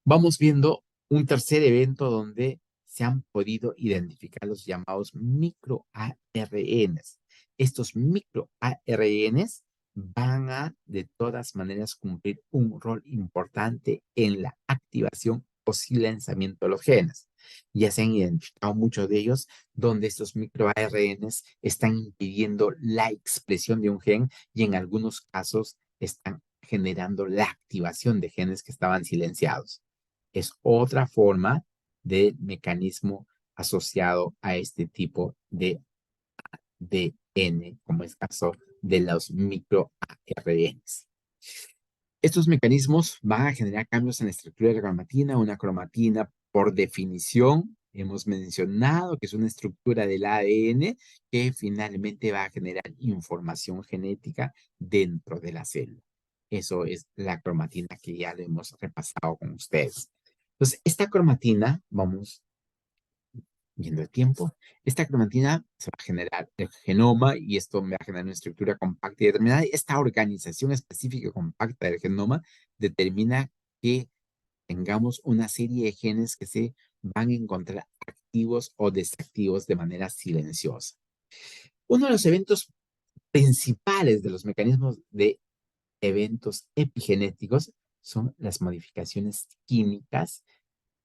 Speaker 1: Vamos viendo un tercer evento donde se han podido identificar los llamados microARNs. Estos microARNs van a de todas maneras cumplir un rol importante en la activación o silenciamiento de los genes. Ya se han identificado muchos de ellos donde estos microARNs están impidiendo la expresión de un gen y en algunos casos están generando la activación de genes que estaban silenciados. Es otra forma de mecanismo asociado a este tipo de ADN, como es el caso de los microARNs. Estos mecanismos van a generar cambios en la estructura de la cromatina. Una cromatina, por definición, hemos mencionado que es una estructura del ADN que finalmente va a generar información genética dentro de la célula. Eso es la cromatina que ya lo hemos repasado con ustedes. Entonces, esta cromatina, vamos yendo el tiempo, esta cromatina se va a generar el genoma y esto va a generar una estructura compacta y determinada. Esta organización específica compacta del genoma determina que tengamos una serie de genes que se van a encontrar activos o desactivos de manera silenciosa. Uno de los eventos principales de los mecanismos de eventos epigenéticos son las modificaciones químicas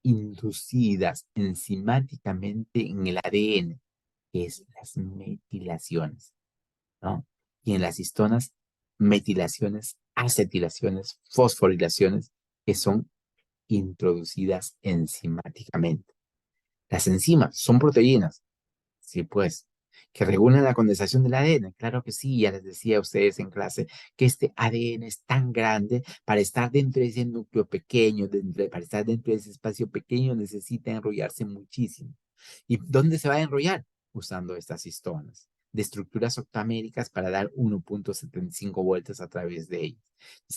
Speaker 1: inducidas enzimáticamente en el ADN, que es las metilaciones, ¿no? Y en las histonas, metilaciones, acetilaciones, fosforilaciones, que son introducidas enzimáticamente. Las enzimas son proteínas, sí, pues, que regulan la condensación del ADN. Claro que sí, ya les decía a ustedes en clase que este ADN es tan grande para estar dentro de ese núcleo pequeño, para estar dentro de ese espacio pequeño, necesita enrollarse muchísimo. ¿Y dónde se va a enrollar? Usando estas histonas de estructuras octaméricas para dar 1.75 vueltas a través de ellas.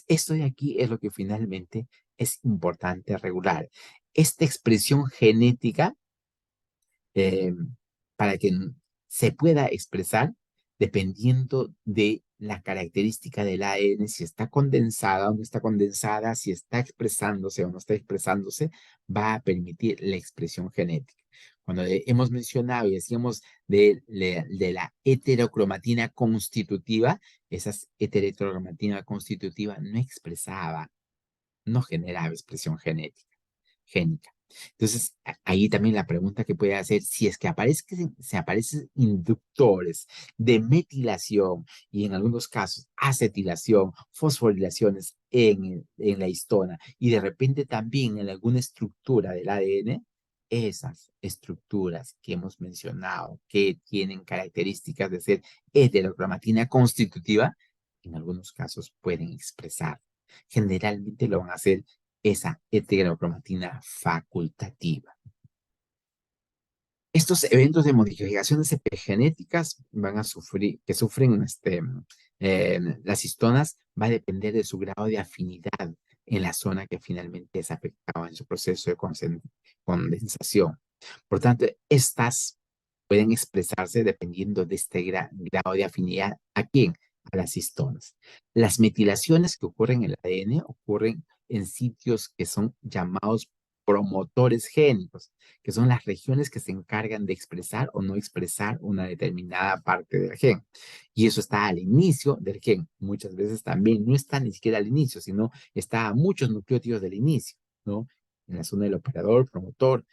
Speaker 1: Esto de aquí es lo que finalmente es importante regular. Esta expresión genética eh, para que se pueda expresar dependiendo de la característica del ADN, si está condensada o no está condensada, si está expresándose o no está expresándose, va a permitir la expresión genética. Cuando hemos mencionado y decíamos de la heterocromatina constitutiva, esa heterocromatina constitutiva no expresaba, no generaba expresión génica. Entonces, ahí también la pregunta que puede hacer, si es que se aparecen inductores de metilación y en algunos casos acetilación, fosforilaciones en la histona y de repente también en alguna estructura del ADN, esas estructuras que hemos mencionado que tienen características de ser heterocromatina constitutiva, en algunos casos pueden expresar. Generalmente lo van a hacer esa heterocromatina facultativa. Estos eventos de modificaciones epigenéticas van a sufrir, que sufren las histonas, va a depender de su grado de afinidad en la zona que finalmente es afectada en su proceso de condensación. Por tanto, estas pueden expresarse dependiendo de este grado de afinidad. ¿A quién? A las histonas. Las metilaciones que ocurren en el ADN ocurren en sitios que son llamados promotores génicos, que son las regiones que se encargan de expresar o no expresar una determinada parte del gen. Y eso está al inicio del gen. Muchas veces también no está ni siquiera al inicio, sino está a muchos nucleótidos del inicio, ¿no? En la zona del operador, promotor,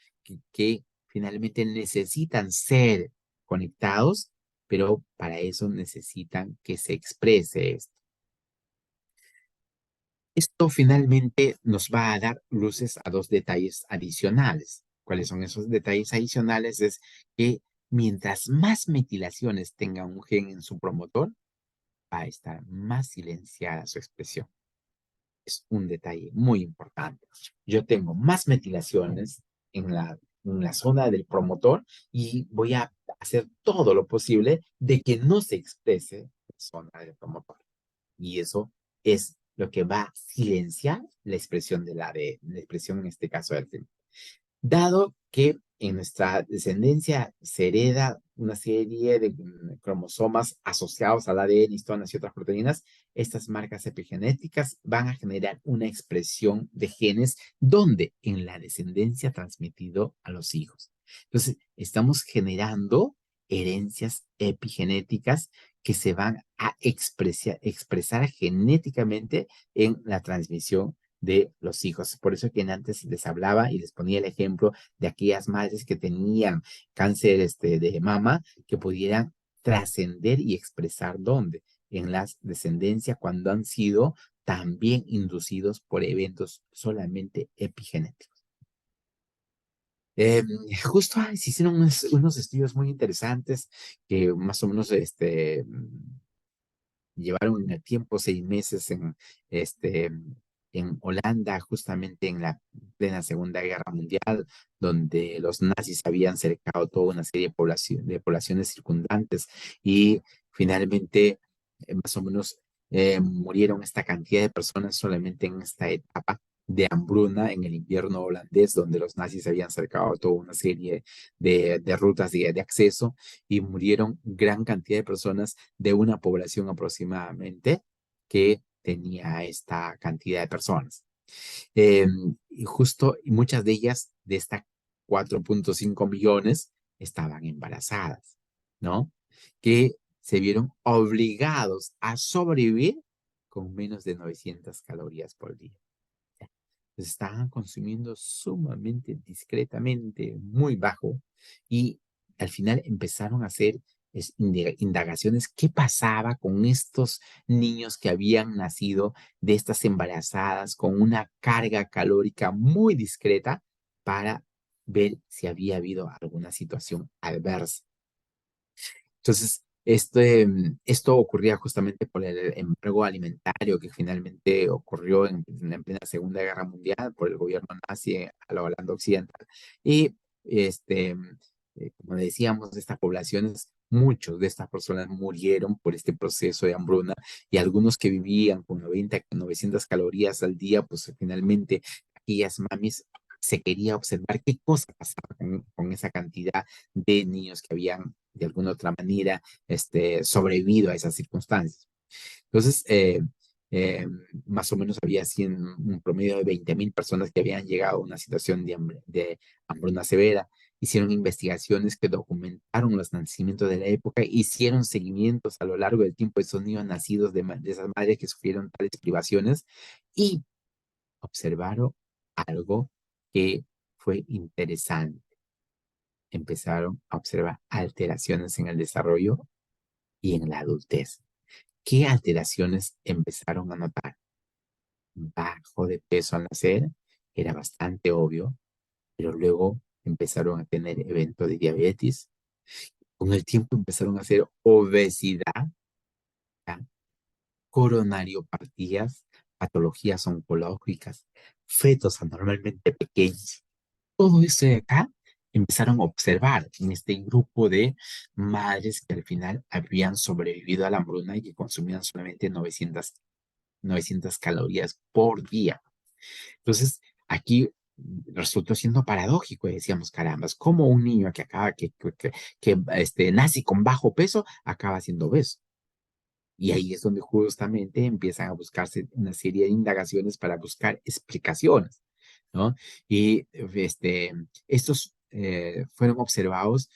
Speaker 1: que finalmente necesitan ser conectados, pero para eso necesitan que se exprese esto. Esto finalmente nos va a dar luces a dos detalles adicionales. ¿Cuáles son esos detalles adicionales? Es que mientras más metilaciones tenga un gen en su promotor, va a estar más silenciada su expresión. Es un detalle muy importante. Yo tengo más metilaciones en la zona del promotor y voy a hacer todo lo posible de que no se exprese la zona del promotor. Y eso es lo que va a silenciar la expresión de la expresión en este caso del gen. Dado que en nuestra descendencia se hereda una serie de cromosomas asociados al ADN, histonas y otras proteínas, estas marcas epigenéticas van a generar una expresión de genes donde en la descendencia transmitido a los hijos. Entonces, estamos generando herencias epigenéticas que se van a expresar genéticamente en la transmisión de los hijos. Por eso que antes les hablaba y les ponía el ejemplo de aquellas madres que tenían cáncer de mama, que pudieran trascender y expresar dónde, en las descendencias, cuando han sido también inducidos por eventos solamente epigenéticos. Eh, Justo se hicieron unos estudios muy interesantes que más o menos llevaron en el tiempo 6 meses este, en Holanda, justamente en la plena Segunda Guerra Mundial, donde los nazis habían cercado toda una serie de poblaciones circundantes y finalmente más o menos murieron esta cantidad de personas solamente en esta etapa de hambruna en el invierno holandés, donde los nazis habían cercado toda una serie de rutas de acceso y murieron gran cantidad de personas de una población aproximadamente que tenía esta cantidad de personas. Eh, y justo, y muchas de ellas, de estas 4.5 millones, estaban embarazadas, ¿no? Que se vieron obligados a sobrevivir con menos de 900 calorías por día. Pues estaban consumiendo sumamente discretamente, muy bajo, y al final empezaron a hacer indagaciones qué pasaba con estos niños que habían nacido de estas embarazadas con una carga calórica muy discreta para ver si había habido alguna situación adversa. Entonces, esto ocurría justamente por el embargo alimentario que finalmente ocurrió en plena Segunda Guerra Mundial por el gobierno nazi a la Holanda Occidental. Y, como decíamos, de estas poblaciones, muchos de estas personas murieron por este proceso de hambruna y algunos que vivían con 900 calorías al día, pues finalmente aquellas mamis se quería observar qué cosa pasaba con esa cantidad de niños que habían de alguna otra manera sobrevivido a esas circunstancias. Entonces, eh, más o menos había así un promedio de 20.000 personas que habían llegado a una situación de hambruna severa. Hicieron investigaciones que documentaron los nacimientos de la época, hicieron seguimientos a lo largo del tiempo de esos niños nacidos de esas madres que sufrieron tales privaciones y observaron algo que fue interesante. Empezaron a observar alteraciones en el desarrollo y en la adultez. ¿Qué alteraciones empezaron a notar? Bajo de peso al nacer, era bastante obvio, pero luego empezaron a tener eventos de diabetes. Con el tiempo empezaron a hacer obesidad, ¿ya? Coronariopatías, patologías oncológicas, fetos anormalmente pequeños. Todo eso de acá empezaron a observar en este grupo de madres que al final habían sobrevivido a la hambruna y que consumían solamente 900 calorías por día. Entonces, aquí resultó siendo paradójico y decíamos, carambas, ¿cómo un niño que acaba, que nace con bajo peso, acaba siendo obeso? Y ahí es donde justamente empiezan a buscarse una serie de indagaciones para buscar explicaciones, ¿no? Y estos fueron observados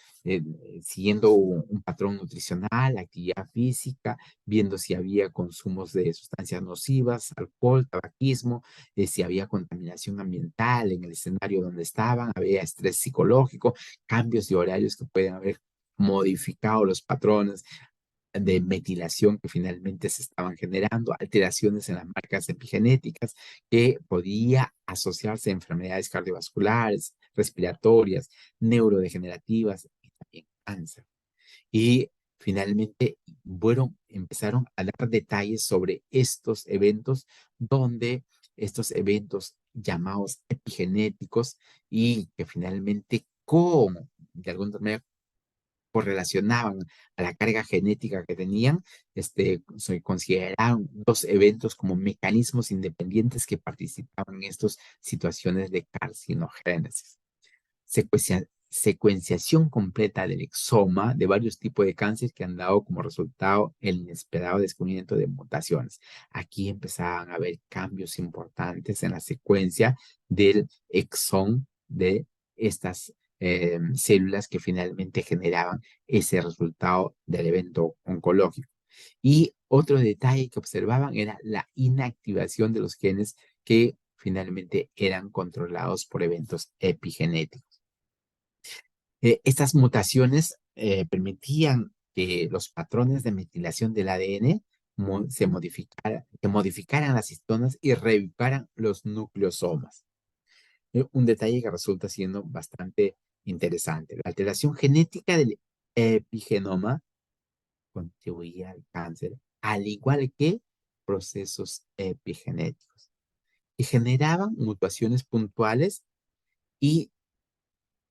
Speaker 1: siguiendo un patrón nutricional, actividad física, viendo si había consumos de sustancias nocivas, alcohol, tabaquismo, si había contaminación ambiental en el escenario donde estaban, había estrés psicológico, cambios de horarios que pueden haber modificado los patrones de metilación que finalmente se estaban generando, alteraciones en las marcas epigenéticas que podía asociarse a enfermedades cardiovasculares, respiratorias, neurodegenerativas y también cáncer. Y finalmente, bueno, empezaron a dar detalles sobre estos eventos, donde estos eventos llamados epigenéticos y que finalmente con, de alguna manera, correlacionaban a la carga genética que tenían, se consideraron los eventos como mecanismos independientes que participaban en estas situaciones de carcinogénesis. Secuenciación completa del exoma de varios tipos de cáncer que han dado como resultado el inesperado descubrimiento de mutaciones. Aquí empezaban a haber cambios importantes en la secuencia del exón de estas células que finalmente generaban ese resultado del evento oncológico. Y otro detalle que observaban era la inactivación de los genes que finalmente eran controlados por eventos epigenéticos. Estas mutaciones permitían que los patrones de metilación del ADN que modificaran las histonas y reubicaran los nucleosomas. Un detalle que resulta siendo bastante interesante. La alteración genética del epigenoma contribuía al cáncer, al igual que procesos epigenéticos, y generaban mutaciones puntuales y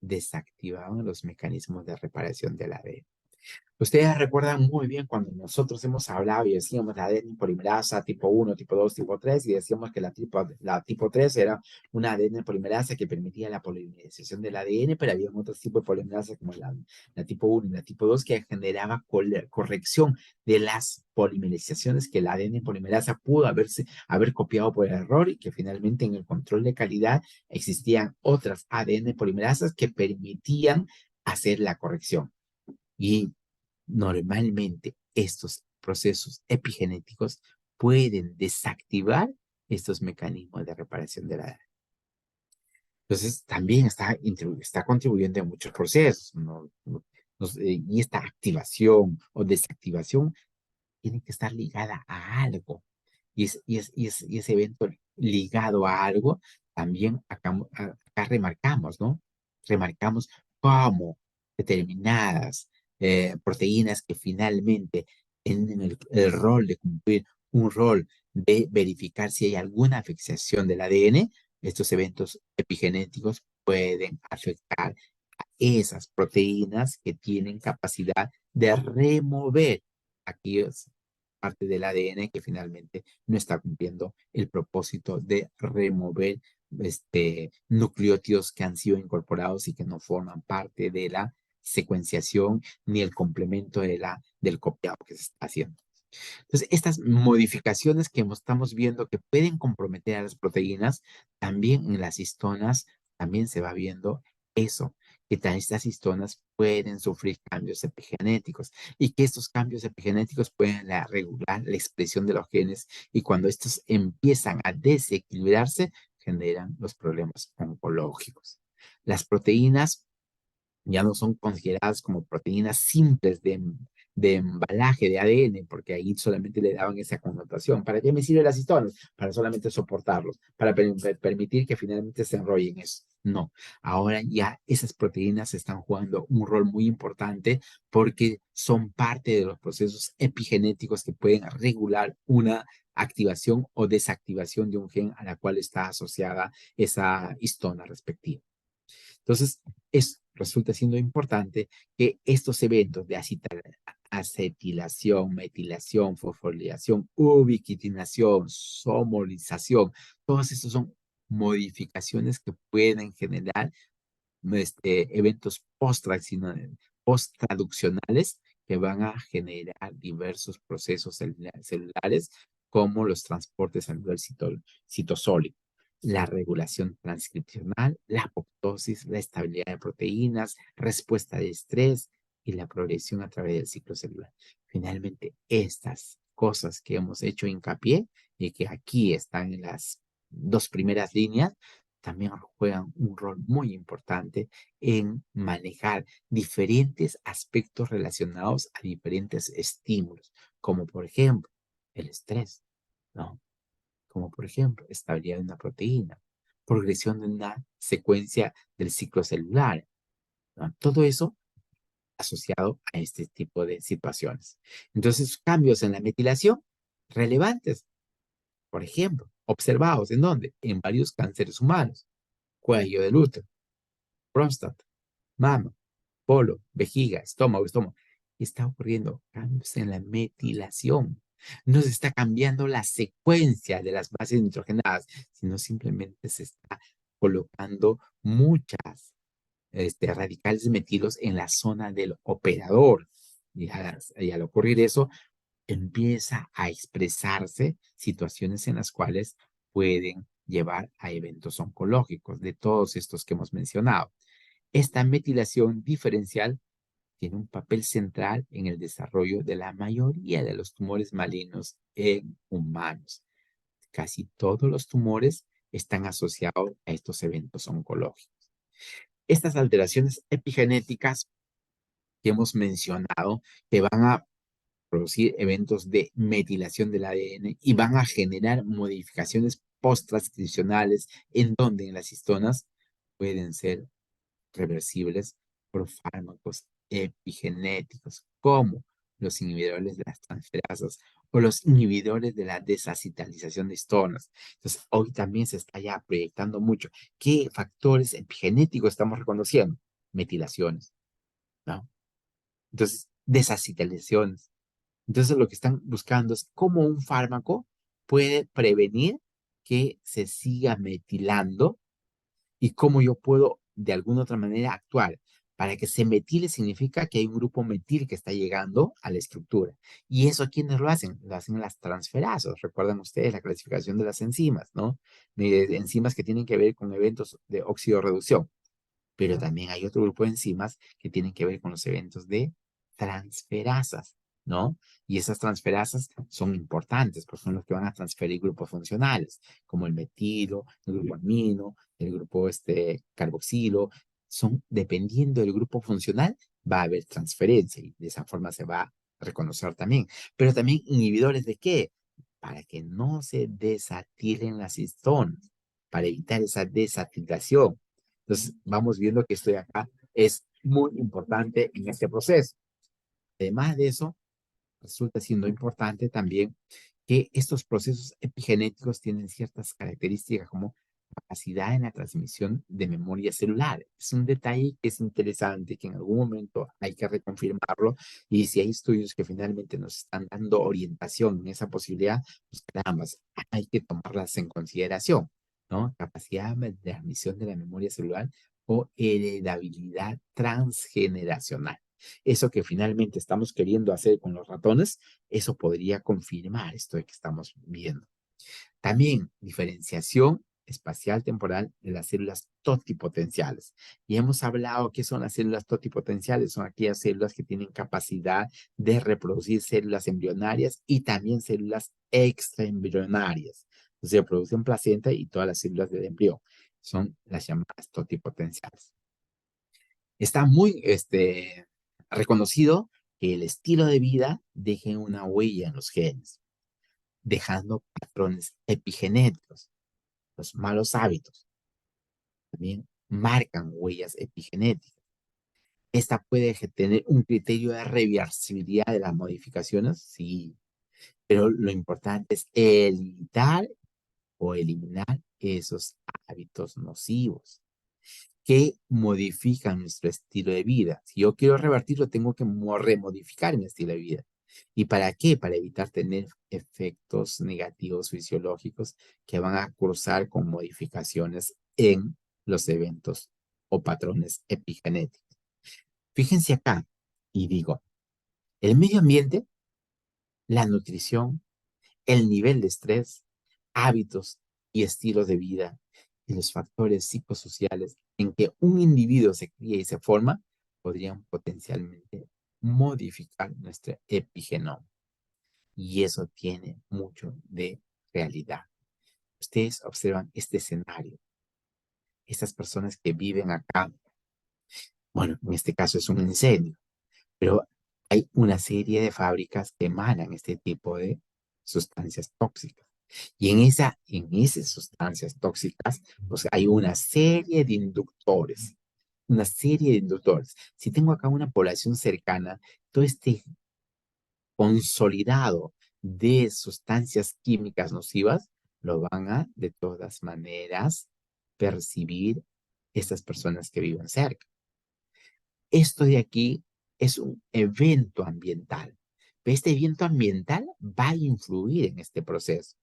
Speaker 1: desactivaban los mecanismos de reparación del ADN. Ustedes recuerdan muy bien cuando nosotros hemos hablado y decíamos la ADN polimerasa tipo 1, tipo 2, tipo 3, y decíamos que la tipo 3 era una ADN polimerasa que permitía la polimerización del ADN, pero había otros tipos de polimerasa como la tipo 1 y la tipo 2 que generaba corrección de las polimerizaciones que la ADN polimerasa pudo haber copiado por error, y que finalmente en el control de calidad existían otras ADN polimerasas que permitían hacer la corrección. Y normalmente estos procesos epigenéticos pueden desactivar estos mecanismos de reparación de la edad. Entonces, también está contribuyendo en muchos procesos, ¿no? Y esta activación o desactivación tiene que estar ligada a algo. Y ese evento ligado a algo, también acá remarcamos, ¿no? Remarcamos cómo determinadas proteínas que finalmente tienen el rol de cumplir un rol de verificar si hay alguna afectación del ADN, estos eventos epigenéticos pueden afectar esas proteínas que tienen capacidad de remover aquellas partes del ADN que finalmente no está cumpliendo el propósito de remover nucleótidos que han sido incorporados y que no forman parte de la secuenciación ni el complemento del copiado que se está haciendo. Entonces, estas modificaciones que estamos viendo que pueden comprometer a las proteínas, también en las histonas, también se va viendo eso, que estas histonas pueden sufrir cambios epigenéticos y que estos cambios epigenéticos pueden regular la expresión de los genes, y cuando estos empiezan a desequilibrarse, generan los problemas oncológicos. Las proteínas ya no son consideradas como proteínas simples de embalaje de ADN, porque ahí solamente le daban esa connotación. ¿Para qué me sirven las histonas? Para solamente soportarlos, para permitir que finalmente se enrollen eso. No, ahora ya esas proteínas están jugando un rol muy importante porque son parte de los procesos epigenéticos que pueden regular una activación o desactivación de un gen a la cual está asociada esa histona respectiva. Entonces, resulta siendo importante que estos eventos de acetilación, metilación, fosforilación, ubiquitinación, somolización, todos estos son modificaciones que pueden generar eventos post-traduccionales que van a generar diversos procesos celulares, como los transportes celular citosólico, la regulación transcripcional, la apoptosis, la estabilidad de proteínas, respuesta de estrés y la progresión a través del ciclo celular. Finalmente, estas cosas que hemos hecho hincapié y que aquí están en las dos primeras líneas, también juegan un rol muy importante en manejar diferentes aspectos relacionados a diferentes estímulos, como por ejemplo el estrés, ¿no? Como por ejemplo estabilidad de una proteína, progresión de una secuencia del ciclo celular, ¿no? Todo eso asociado a este tipo de situaciones. Entonces, cambios en la metilación relevantes, por ejemplo, observados ¿en dónde? En varios cánceres humanos, cuello del útero, próstata, mama, polo, vejiga, estómago. Está ocurriendo cambios en la metilación. No se está cambiando la secuencia de las bases nitrogenadas, sino simplemente se está colocando muchas radicales metilos en la zona del operador. Y al ocurrir eso, empieza a expresarse situaciones en las cuales pueden llevar a eventos oncológicos de todos estos que hemos mencionado. Esta metilación diferencial tiene un papel central en el desarrollo de la mayoría de los tumores malignos en humanos. Casi todos los tumores están asociados a estos eventos oncológicos. Estas alteraciones epigenéticas que hemos mencionado, que van a producir eventos de metilación del ADN y van a generar modificaciones post-transcripcionales en donde en las histonas pueden ser reversibles por fármacos epigenéticos, como los inhibidores de las transferasas o los inhibidores de la desacetalización de histonas. Entonces, hoy también se está ya proyectando mucho qué factores epigenéticos estamos reconociendo. Metilaciones, ¿no? Entonces, desacetalizaciones. Entonces, lo que están buscando es cómo un fármaco puede prevenir que se siga metilando y cómo yo puedo de alguna otra manera actuar. Para que se metile significa que hay un grupo metil que está llegando a la estructura. ¿Y eso quiénes lo hacen? Lo hacen las transferasas. Recuerdan ustedes la clasificación de las enzimas, ¿no? Enzimas que tienen que ver con eventos de oxidorreducción. Pero también hay otro grupo de enzimas que tienen que ver con los eventos de transferasas, ¿no? Y esas transferasas son importantes, porque son los que van a transferir grupos funcionales, como el metilo, el grupo amino, el grupo carboxilo. Son, dependiendo del grupo funcional, va a haber transferencia y de esa forma se va a reconocer también. Pero también inhibidores de qué? Para que no se desatilen las histonas, para evitar esa desatilación. Entonces, vamos viendo que esto de acá es muy importante en este proceso. Además de eso, resulta siendo importante también que estos procesos epigenéticos tienen ciertas características como capacidad en la transmisión de memoria celular. Es un detalle que es interesante, que en algún momento hay que reconfirmarlo, y si hay estudios que finalmente nos están dando orientación en esa posibilidad, pues caramba, hay que tomarlas en consideración, ¿no? Capacidad de transmisión de la memoria celular o heredabilidad transgeneracional. Eso que finalmente estamos queriendo hacer con los ratones, eso podría confirmar esto de que estamos viendo. También diferenciación espacial temporal de las células totipotenciales. Y hemos hablado que son las células totipotenciales, son aquellas células que tienen capacidad de reproducir células embrionarias y también células extraembrionarias. O sea, producen placenta y todas las células del embrión. Son las llamadas totipotenciales. Está muy reconocido que el estilo de vida deje una huella en los genes, dejando patrones epigenéticos. Los malos hábitos también marcan huellas epigenéticas. Esta puede tener un criterio de reversibilidad de las modificaciones, sí, pero lo importante es evitar o eliminar esos hábitos nocivos que modifican nuestro estilo de vida. Si yo quiero revertirlo, tengo que remodificar mi estilo de vida. ¿Y para qué? Para evitar tener efectos negativos fisiológicos que van a cruzar con modificaciones en los eventos o patrones epigenéticos. Fíjense acá, y digo, el medio ambiente, la nutrición, el nivel de estrés, hábitos y estilos de vida y los factores psicosociales en que un individuo se cría y se forma podrían potencialmente modificar nuestro epigenoma. Y eso tiene mucho de realidad. Ustedes observan este escenario. Estas personas que viven acá, bueno, en este caso es un incendio, pero hay una serie de fábricas que emanan este tipo de sustancias tóxicas. Y en esas sustancias tóxicas, pues hay una serie de inductores, una serie de inductores. Si tengo acá una población cercana, todo este consolidado de sustancias químicas nocivas, lo van a, de todas maneras, percibir estas personas que viven cerca. Esto de aquí es un evento ambiental. Pero este evento ambiental va a influir en este proceso.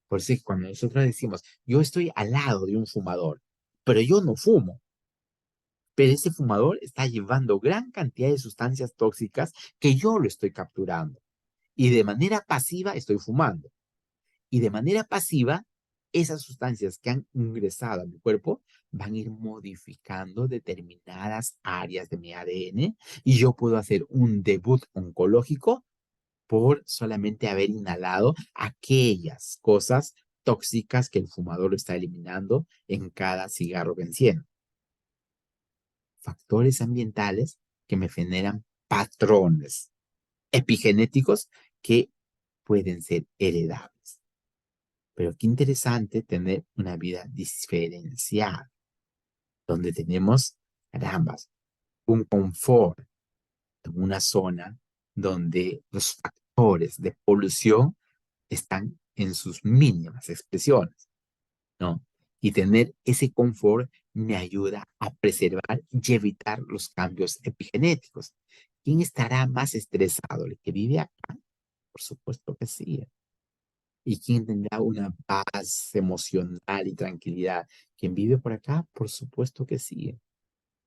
Speaker 1: Por eso cuando nosotros decimos, yo estoy al lado de un fumador, pero yo no fumo, pero ese fumador está llevando gran cantidad de sustancias tóxicas que yo lo estoy capturando. Y de manera pasiva estoy fumando. Y de manera pasiva, esas sustancias que han ingresado a mi cuerpo van a ir modificando determinadas áreas de mi ADN y yo puedo hacer un debut oncológico por solamente haber inhalado aquellas cosas tóxicas que el fumador está eliminando en cada cigarro que enciende. Factores ambientales que me generan patrones epigenéticos que pueden ser heredables. Pero qué interesante tener una vida diferenciada, donde tenemos, carambas, un confort en una zona donde los factores de polución están en sus mínimas expresiones, ¿no? Y tener ese confort me ayuda a preservar y evitar los cambios epigenéticos. ¿Quién estará más estresado? ¿El que vive acá? Por supuesto que sí. ¿Y quién tendrá una paz emocional y tranquilidad? ¿Quién vive por acá? Por supuesto que sí,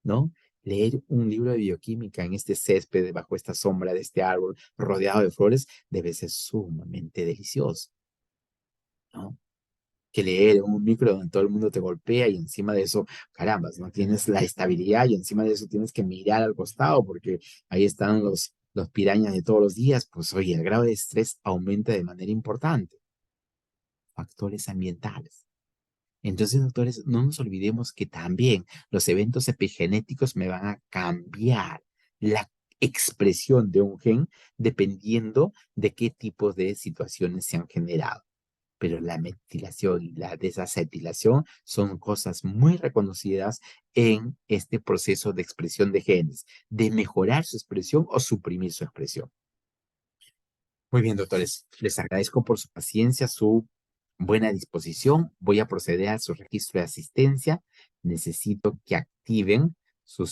Speaker 1: ¿no? Leer un libro de bioquímica en este césped, bajo esta sombra de este árbol, rodeado de flores, debe ser sumamente delicioso, ¿no? Que leer un micro donde todo el mundo te golpea y encima de eso, carambas, no tienes la estabilidad y encima de eso tienes que mirar al costado porque ahí están los pirañas de todos los días, pues oye, el grado de estrés aumenta de manera importante. Factores ambientales. Entonces, doctores, no nos olvidemos que también los eventos epigenéticos me van a cambiar la expresión de un gen dependiendo de qué tipo de situaciones se han generado. Pero la metilación y la desacetilación son cosas muy reconocidas en este proceso de expresión de genes, de mejorar su expresión o suprimir su expresión. Muy bien, doctores. Les agradezco por su paciencia, su buena disposición. Voy a proceder a su registro de asistencia. Necesito que activen sus